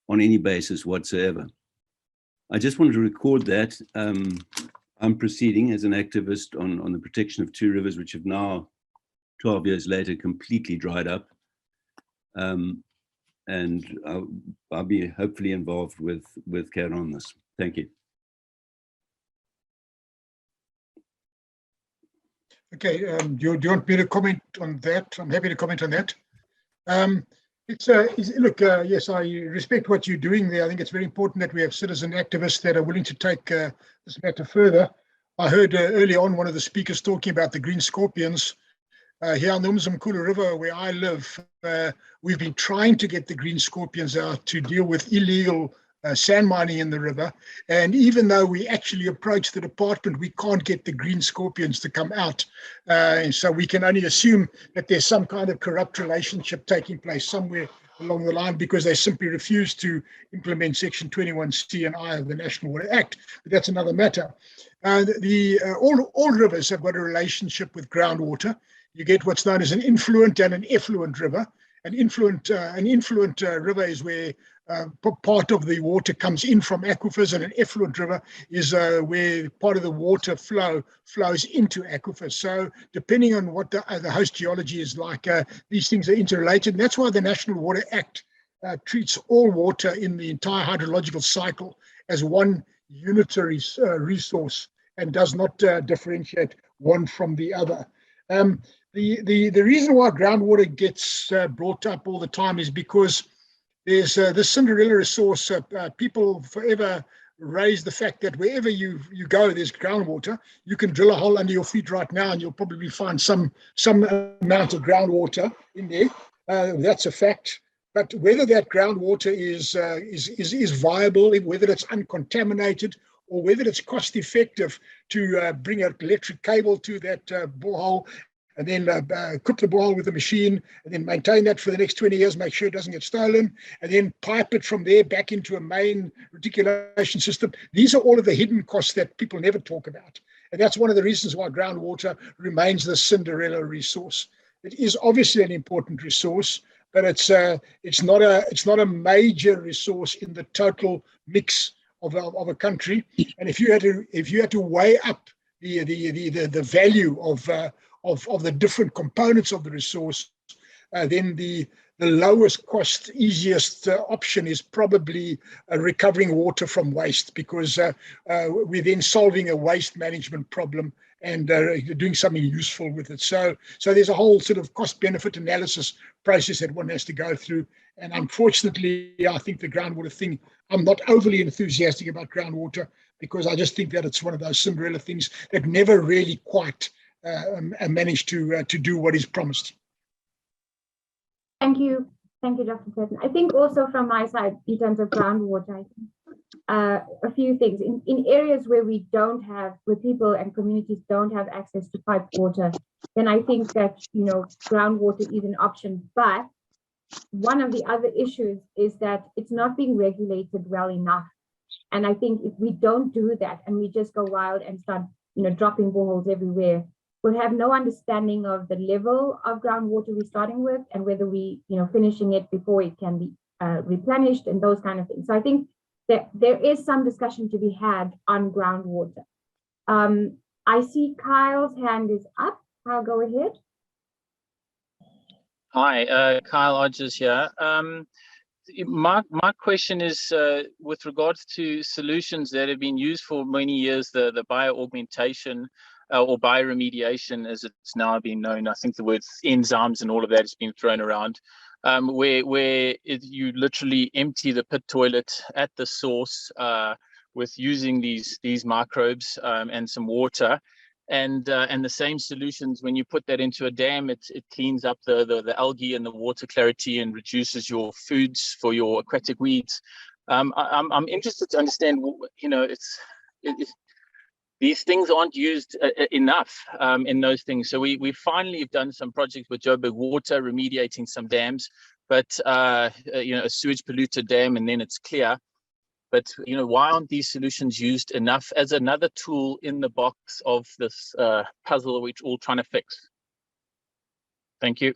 [SPEAKER 7] on any basis whatsoever. I just wanted to record that I'm proceeding as an activist on the protection of two rivers, which have now, 12 years later, completely dried up. And I'll be hopefully involved with Karen on this. Thank you.
[SPEAKER 3] Okay, do you want me to comment on that? I'm happy to comment on that. Look, yes, I respect what you're doing there. I think it's very important that we have citizen activists that are willing to take this matter further. I heard early on one of the speakers talking about the green scorpions. Here on the Umzimkhulu River, where I live, we've been trying to get the green scorpions out to deal with illegal sand mining in the river. And even though we actually approached the department, we can't get the green scorpions to come out. And so we can only assume that there's some kind of corrupt relationship taking place somewhere along the line because they simply refuse to implement Section 21C and I of the National Water Act. But that's another matter. All rivers have got a relationship with groundwater. You get what's known as an influent and an effluent river. An influent river is where part of the water comes in from aquifers, and an effluent river is where part of the water flows into aquifers. So depending on what the host geology is like, these things are interrelated. And that's why the National Water Act treats all water in the entire hydrological cycle as one unitary resource and does not differentiate one from the other. The reason why groundwater gets brought up all the time is because there's this Cinderella resource. People forever raise the fact that wherever you go, there's groundwater. You can drill a hole under your feet right now, and you'll probably find some amount of groundwater in there. That's a fact. But whether that groundwater is viable, whether it's uncontaminated, or whether it's cost effective to bring an electric cable to that borehole, and then equip the borehole with a machine, and then maintain that for the next 20 years, make sure it doesn't get stolen, and then pipe it from there back into a main reticulation system. These are all of the hidden costs that people never talk about. And that's one of the reasons why groundwater remains the Cinderella resource. It is obviously an important resource, but it's not a major resource in the total mix of a country. And if you had to weigh up the value of the different components of the resource, then the lowest cost, easiest option is probably recovering water from waste, because we're then solving a waste management problem and doing something useful with it. So there's a whole sort of cost-benefit analysis process that one has to go through. And unfortunately, I think the groundwater thing, I'm not overly enthusiastic about groundwater, because I just think that it's one of those Cinderella things that never really quite managed to do what is promised.
[SPEAKER 1] Thank you, Dr. Curtin. I think also from my side, in terms of groundwater, I think a few things. In areas where where people and communities don't have access to piped water, then I think that, groundwater is an option. But one of the other issues is that it's not being regulated well enough. And I think if we don't do that and we just go wild and start, dropping boreholes everywhere, we'll have no understanding of the level of groundwater we're starting with, and whether we, finishing it before it can be replenished and those kind of things. So I think that there is some discussion to be had on groundwater. I see Kyle's hand is up. Kyle, go ahead.
[SPEAKER 8] Hi, Kyle Odgers here. My question is with regards to solutions that have been used for many years, the bio-augmentation or bioremediation, as it's now been known. I think the words enzymes and all of that has been thrown around, where you literally empty the pit toilet at the source with using these microbes and some water. And the same solutions, when you put that into a dam, it cleans up the algae and the water clarity and reduces your foods for your aquatic weeds. I'm interested to understand, these things aren't used enough in those things. So we finally have done some projects with Joburg Water remediating some dams, but a sewage polluted dam, and then it's clear. But why aren't these solutions used enough as another tool in the box of this puzzle which we're all trying to fix? Thank you.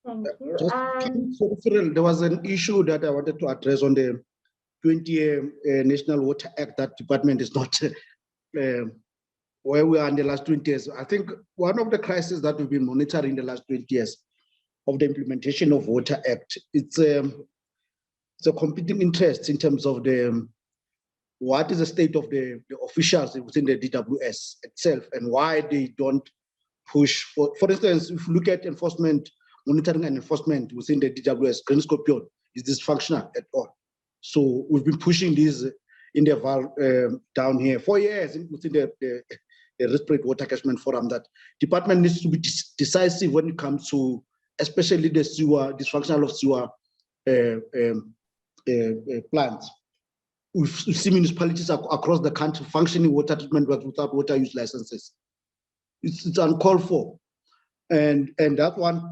[SPEAKER 1] Thank you.
[SPEAKER 5] Cyril, there was an issue that I wanted to address on the 20 National Water Act. That department is not where we are in the last 20 years. I think one of the crises that we've been monitoring the last 20 years of the implementation of Water Act, it's a competing interest in terms of what is the state of the officials within the DWS itself, and why they don't push for instance, if you look at monitoring and enforcement within the DWS, Green Scorpion is dysfunctional at all. So we've been pushing this in the Val down here for years within the Respirate Water Catchment Forum, that department needs to be decisive when it comes to especially the dysfunctional of sewer plants. We see municipalities across the country functioning water treatment works without water use licenses. It's uncalled for. And that's one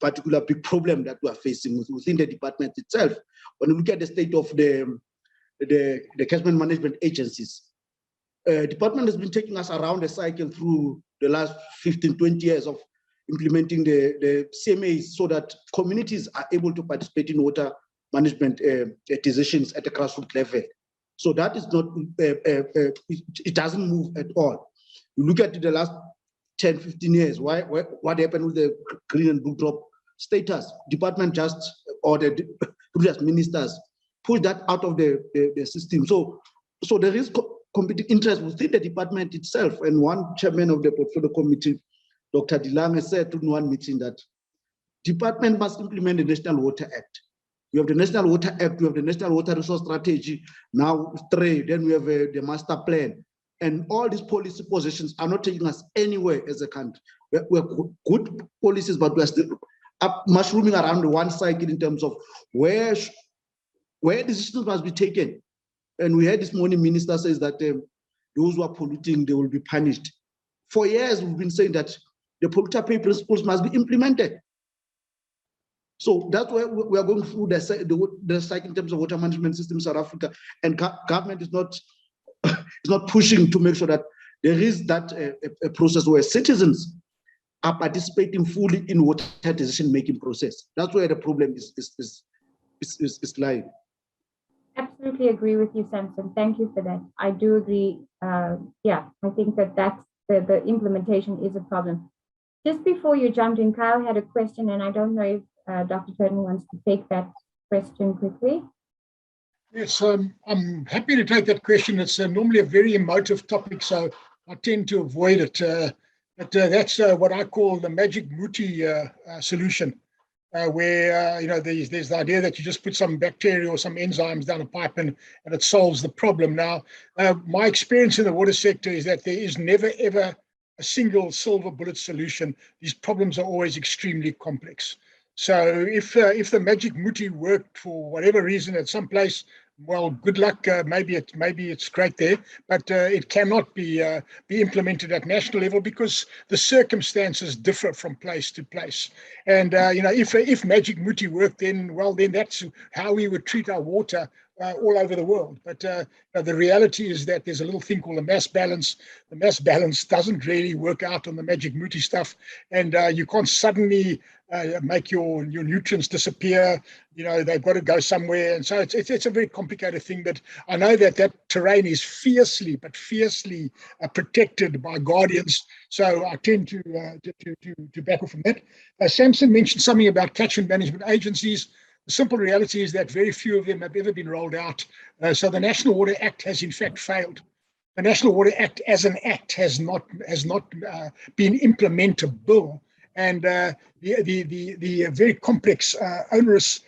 [SPEAKER 5] particular big problem that we are facing within the department itself. When you look at the state of the catchment management agencies, department has been taking us around the cycle through the last 15, 20 years of implementing the CMAs so that communities are able to participate in water management decisions at the grassroots level. So that is not, it doesn't move at all. You look at the last 10, 15 years, what happened with the green and blue drop status? Department or the previous ministers push that out of the system. So there is competing interest within the department itself. And one chairman of the portfolio committee, Dr. Dilange, said in one meeting that department must implement the National Water Act. We have the National Water Act, we have the National Water Resource Strategy, now 3, then we have the master plan. And all these policy positions are not taking us anywhere as a country. We're good policies, but we're still mushrooming around the one cycle in terms of where where decisions must be taken. And we had this morning minister says that those who are polluting, they will be punished. For years, we've been saying that the polluter pay principles must be implemented. So that's why we are going through the cycle in terms of water management system in South Africa, and government is not pushing to make sure that there is that a process where citizens are participating fully in water decision-making process. That's where the problem is lying.
[SPEAKER 1] Absolutely agree with you, Samson. Thank you for that. I do agree. Yeah, I think that's the implementation is a problem. Just before you jumped in, Kyle had a question, and I don't know if Dr. Turton wants to take that question quickly.
[SPEAKER 3] Yes, I'm happy to take that question. It's normally a very emotive topic, so I tend to avoid it. But that's what I call the magic muti solution, where there's the idea that you just put some bacteria or some enzymes down a pipe and it solves the problem. Now, my experience in the water sector is that there is never ever a single silver bullet solution. These problems are always extremely complex. So if the magic muti worked for whatever reason at some place, well, good luck. Maybe it's great there, but it cannot be implemented at national level because the circumstances differ from place to place. And if magic muti worked, then that's how we would treat our water all over the world. But the reality is that there's a little thing called a mass balance. The mass balance doesn't really work out on the magic muti stuff, and you can't suddenly make your nutrients disappear. They've got to go somewhere, and so it's a very complicated thing. But I know that terrain is fiercely protected by guardians, so I tend to back off from that. Samson mentioned something about catchment management agencies. The simple reality is that very few of them have ever been rolled out. So the National Water Act has in fact failed. The National Water Act as an act has not been implementable. And the very complex, onerous,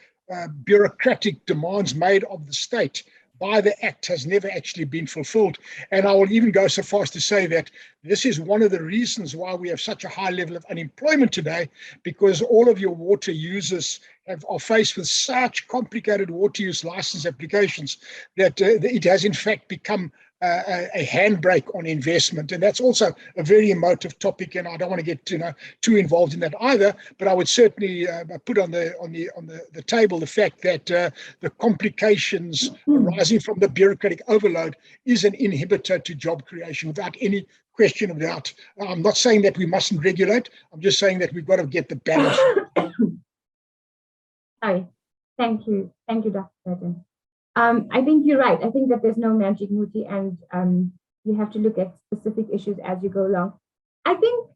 [SPEAKER 3] bureaucratic demands made of the state by the Act has never actually been fulfilled. And I will even go so far as to say that this is one of the reasons why we have such a high level of unemployment today, because all of your water users are faced with such complicated water use license applications that it has in fact become a handbrake on investment. And that's also a very emotive topic, and I don't want to get too involved in that either, but I would certainly put on the table the fact that the complications arising from the bureaucratic overload is an inhibitor to job creation without any question of doubt. I'm not saying that we mustn't regulate. I'm just saying that we've got to get the balance.
[SPEAKER 1] Sorry. Thank you, Dr. Burton. I think you're right. I think that there's no magic muti, and you have to look at specific issues as you go along. I think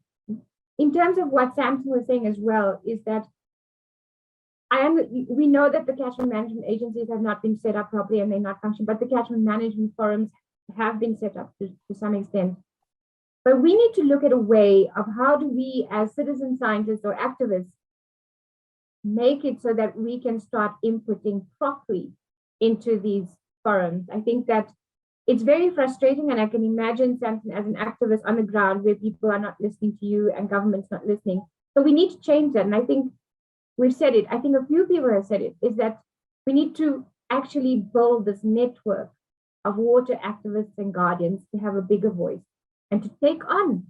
[SPEAKER 1] in terms of what Samson was saying as well, is that we know that the catchment management agencies have not been set up properly and they're not functioning, but the catchment management forums have been set up to some extent. But we need to look at a way of how do we as citizen scientists or activists make it so that we can start inputting properly into these forums. I think that it's very frustrating, and I can imagine Samson as an activist on the ground where people are not listening to you and government's not listening. So we need to change that. And I think we've said it, I think a few people have said it, is that we need to actually build this network of water activists and guardians to have a bigger voice and to take on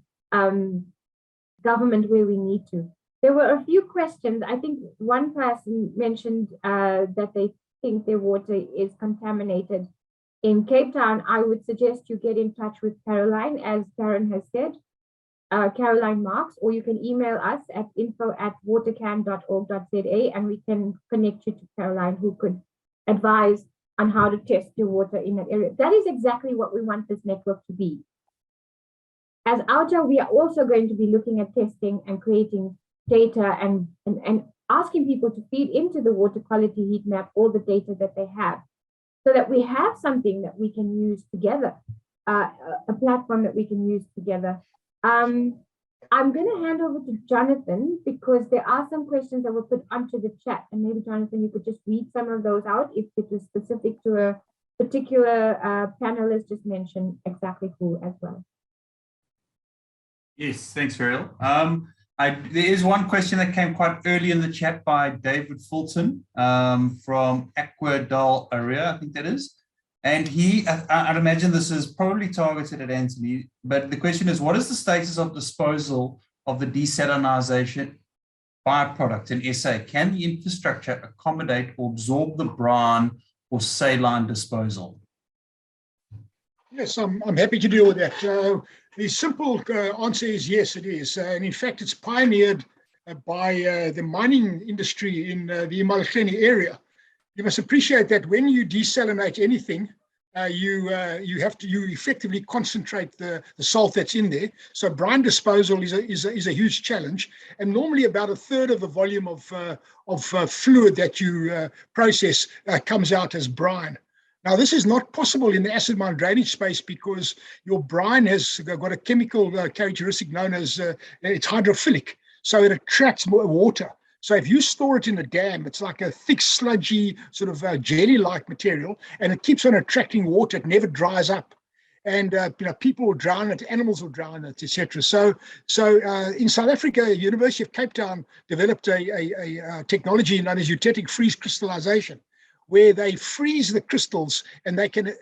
[SPEAKER 1] government where we need to. There were a few questions. I think one person mentioned that they think their water is contaminated in Cape Town. I would suggest you get in touch with Caroline, as Karen has said, Caroline Marks, or you can email us at info@watercan.org.za, and we can connect you to Caroline, who could advise on how to test your water in that area. That is exactly what we want this network to be. As OUTA, we are also going to be looking at testing and creating data and asking people to feed into the water quality heat map all the data that they have, so that we have something that we can use together, a platform that we can use together. I'm going to hand over to Jonathan, because there are some questions that were put onto the chat, and maybe Jonathan, you could just read some of those out if it was specific to a particular panelist. Just mention exactly who as well.
[SPEAKER 9] Yes, thanks, Veryl. There is one question that came quite early in the chat by David Fulton from Aquadal area, I think that is. And I'd imagine this is probably targeted at Anthony, but the question is, what is the status of disposal of the desalination byproduct in SA? Can the infrastructure accommodate or absorb the brine or saline disposal?
[SPEAKER 3] Yes, I'm happy to deal with that. The simple answer is yes, it is. And in fact, it's pioneered by the mining industry in the Imalakeni area. You must appreciate that when you desalinate anything, you effectively concentrate the salt that's in there. So brine disposal is a huge challenge, and normally about a third of the volume of fluid that you process comes out as brine. Now, this is not possible in the acid mine drainage space because your brine has got a chemical characteristic known as it's hydrophilic, so it attracts more water. So if you store it in a dam, it's like a thick, sludgy, sort of jelly-like material, and it keeps on attracting water. It never dries up. And people will drown it, animals will drown it, etc. So in South Africa, University of Cape Town developed a technology known as eutectic freeze crystallization, where they freeze the crystals and they can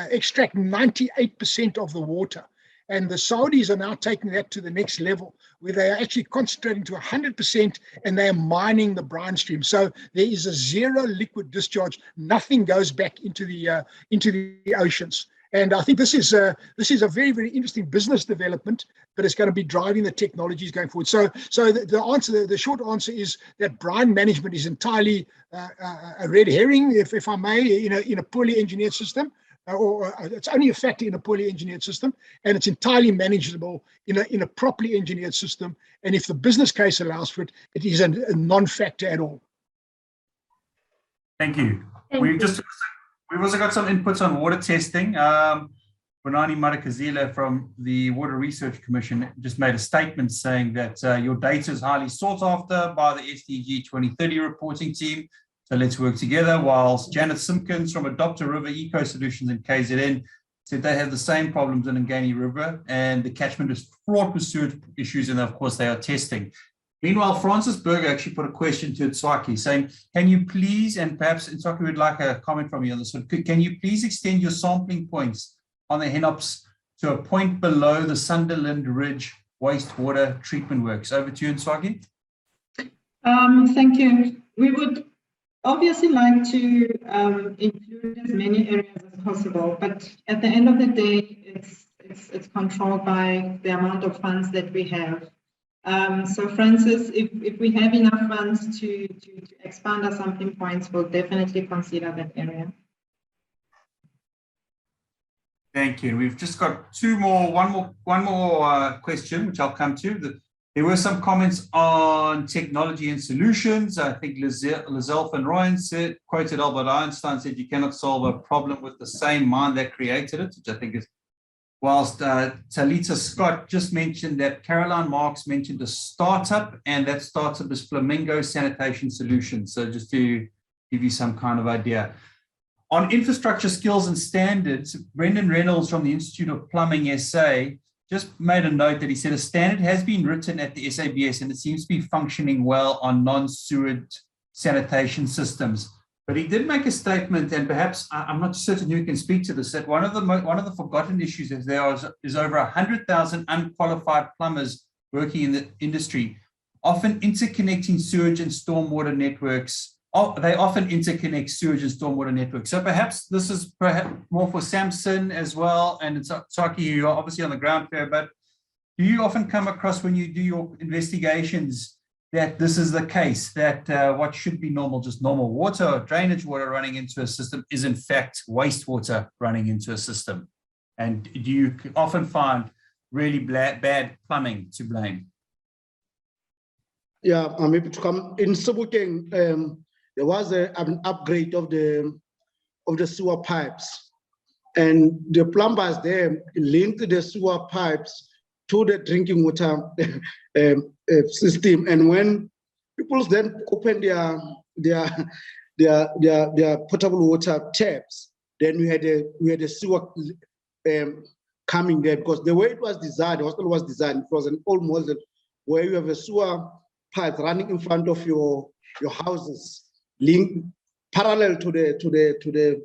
[SPEAKER 3] extract 98% of the water. And the Saudis are now taking that to the next level, where they are actually concentrating to 100% and they are mining the brine stream. So there is a zero liquid discharge. Nothing goes back into the oceans. And I think this is a very, very interesting business development, but it's going to be driving the technologies going forward. So the short answer is that brine management is entirely a red herring, if I may, in a poorly engineered system, or it's only a factor in a poorly engineered system, and it's entirely manageable in a properly engineered system. And if the business case allows for it, it is a non-factor at all.
[SPEAKER 9] Thank you. We've also got some inputs on water testing. Bonani Madikazila from the Water Research Commission just made a statement saying that your data is highly sought after by the SDG 2030 reporting team. So let's work together. Whilst Janet Simpkins from Adopt a River Eco Solutions in KZN said they have the same problems in Ngani River and the catchment is fraught with sewage issues, and of course they are testing. Meanwhile, Francis Berger actually put a question to Tswaki saying, can you please, and perhaps Tswaki would like a comment from you on this one, can you please extend your sampling points on the HENOPS to a point below the Sunderland Ridge wastewater treatment works? Over to you, Tswaki.
[SPEAKER 6] Thank you. We would obviously like to include as many areas as possible, but at the end of the day, it's controlled by the amount of funds that we have. So Francis, if we have enough funds to expand our sampling points, we'll definitely consider that area.
[SPEAKER 9] Thank you. We've just got one more question, which I'll come to. There were some comments on technology and solutions. I think Lizelle van Rooyen quoted Albert Einstein, said you cannot solve a problem with the same mind that created it, which I think is, whilst Talita Scott just mentioned that Caroline Marks mentioned a startup, and that startup is Flamingo Sanitation Solutions. So just to give you some kind of idea. On infrastructure skills and standards, Brendan Reynolds from the Institute of Plumbing SA just made a note that he said a standard has been written at the SABS and it seems to be functioning well on non-sewage sanitation systems. But he did make a statement, and perhaps I'm not certain who can speak to this, that one of the forgotten issues is there is over 100,000 unqualified plumbers working in the industry, often interconnecting sewage and stormwater networks. They often interconnect sewage and stormwater networks. So perhaps this is more for Samson as well, and it's Tswaki, you're obviously on the ground fair, but do you often come across when you do your investigations that this is the case, that what should be normal, just normal water or drainage water running into a system is in fact wastewater running into a system? And do you often find really bad plumbing to blame?
[SPEAKER 5] Yeah, I'm able to come. In Sebokeng, there was an upgrade of the sewer pipes, and the plumbers there linked the sewer pipes to the drinking water system. And when people then open their potable water taps, then we had a sewer coming there, because the way it was designed, the hospital was designed, it was an old model where you have a sewer pipe running in front of your houses, linked parallel to the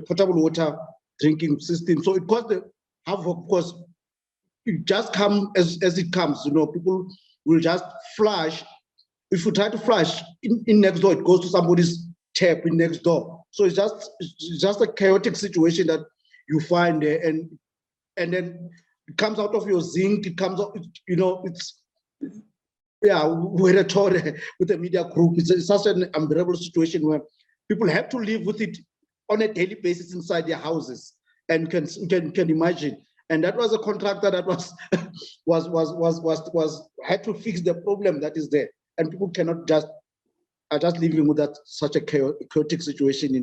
[SPEAKER 5] potable water drinking system. So it caused the havoc because it just comes as it comes. You know, people will just flush. If you try to flush in next door, it goes to somebody's tap in next door. So it's just a chaotic situation that you find there, and then it comes out of your zinc. It comes out, you know, it's, yeah, we're a tour with the media group. It's such an unbearable situation where people have to live with it on a daily basis inside their houses, and can imagine. And that was a contractor that had to fix the problem that is there, and people cannot are just living with that such a chaotic situation in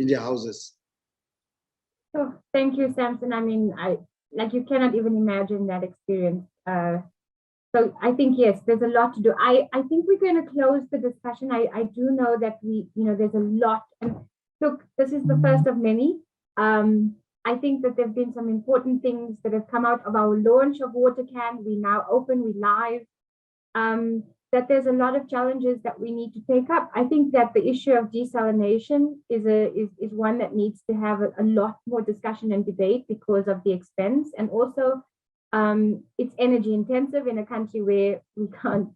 [SPEAKER 5] their houses.
[SPEAKER 1] So thank you, Samson. I mean, you cannot even imagine that experience. So I think, yes, there's a lot to do. I think we're going to close the discussion. I do know that there's a lot. And look, this is the first of many. I think that there have been some important things that have come out of our launch of WaterCan. We now open, we live. That there's a lot of challenges that we need to take up. I think that the issue of desalination is one that needs to have a lot more discussion and debate because of the expense, and also it's energy intensive in a country where we can't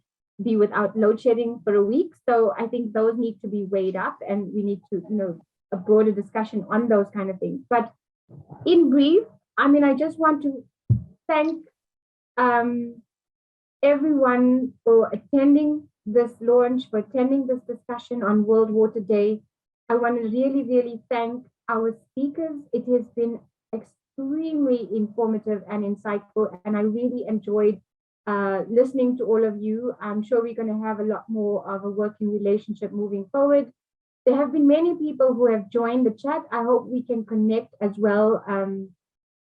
[SPEAKER 1] be without load shedding for a week. So I think those need to be weighed up, and we need to, a broader discussion on those kind of things. But in brief, I mean, I just want to thank everyone for attending this launch, for attending this discussion on World Water Day. I want to really, really thank our speakers. It has been extremely informative and insightful, and I really enjoyed listening to all of you. I'm sure we're going to have a lot more of a working relationship moving forward. There have been many people who have joined the chat. I hope we can connect as well.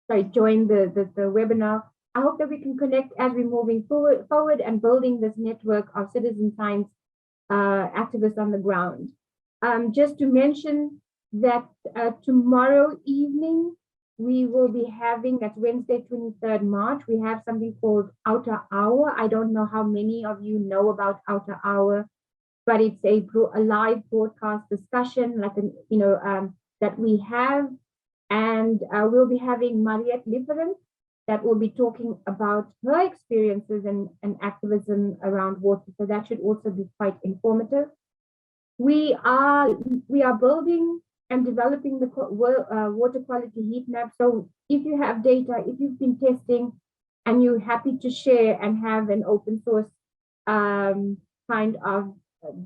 [SPEAKER 1] Join the webinar. I hope that we can connect as we're moving forward and building this network of citizen science activists on the ground. Just to mention that tomorrow evening, we will be having, that's Wednesday, 23rd March, we have something called OUTA Hour. I don't know how many of you know about OUTA Hour, but it's a live broadcast discussion that we have. And we'll be having Mariette Lifferen that will be talking about her experiences and activism around water. So that should also be quite informative. We are building and developing the water quality heat map. So if you have data, if you've been testing and you're happy to share and have an open source kind of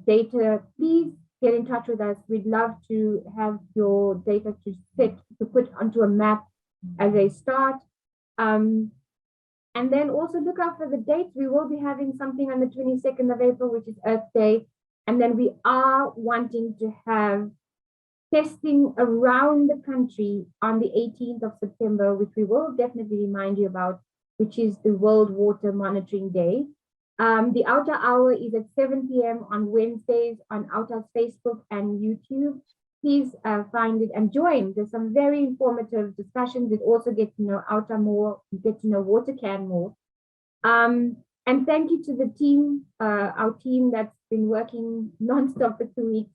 [SPEAKER 1] data, please get in touch with us. We'd love to have your data to put onto a map as a start. And then also look out for the dates. We will be having something on the 22nd of April, which is Earth Day. And then we are wanting to have testing around the country on the 18th of September, which we will definitely remind you about, which is the World Water Monitoring Day. The OUTA Hour is at 7 p.m. on Wednesdays on OUTA's Facebook and YouTube. Please find it and join. There's some very informative discussions. It also get to know OUTA more, get to know WaterCan more. And thank you to the team, our team that's been working nonstop for 2 weeks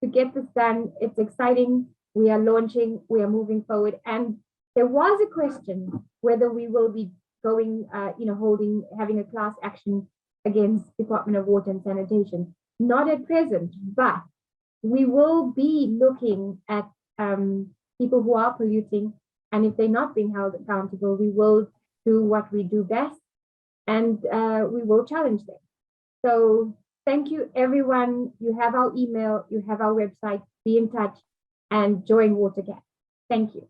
[SPEAKER 1] to get this done. It's exciting. We are launching, we are moving forward. And there was a question whether we will be going, having a class action against Department of Water and Sanitation. Not at present, but we will be looking at people who are polluting, and if they're not being held accountable, we will do what we do best, and we will challenge them. So thank you, everyone. You have our email, you have our website, be in touch, and join WaterCan. Thank you.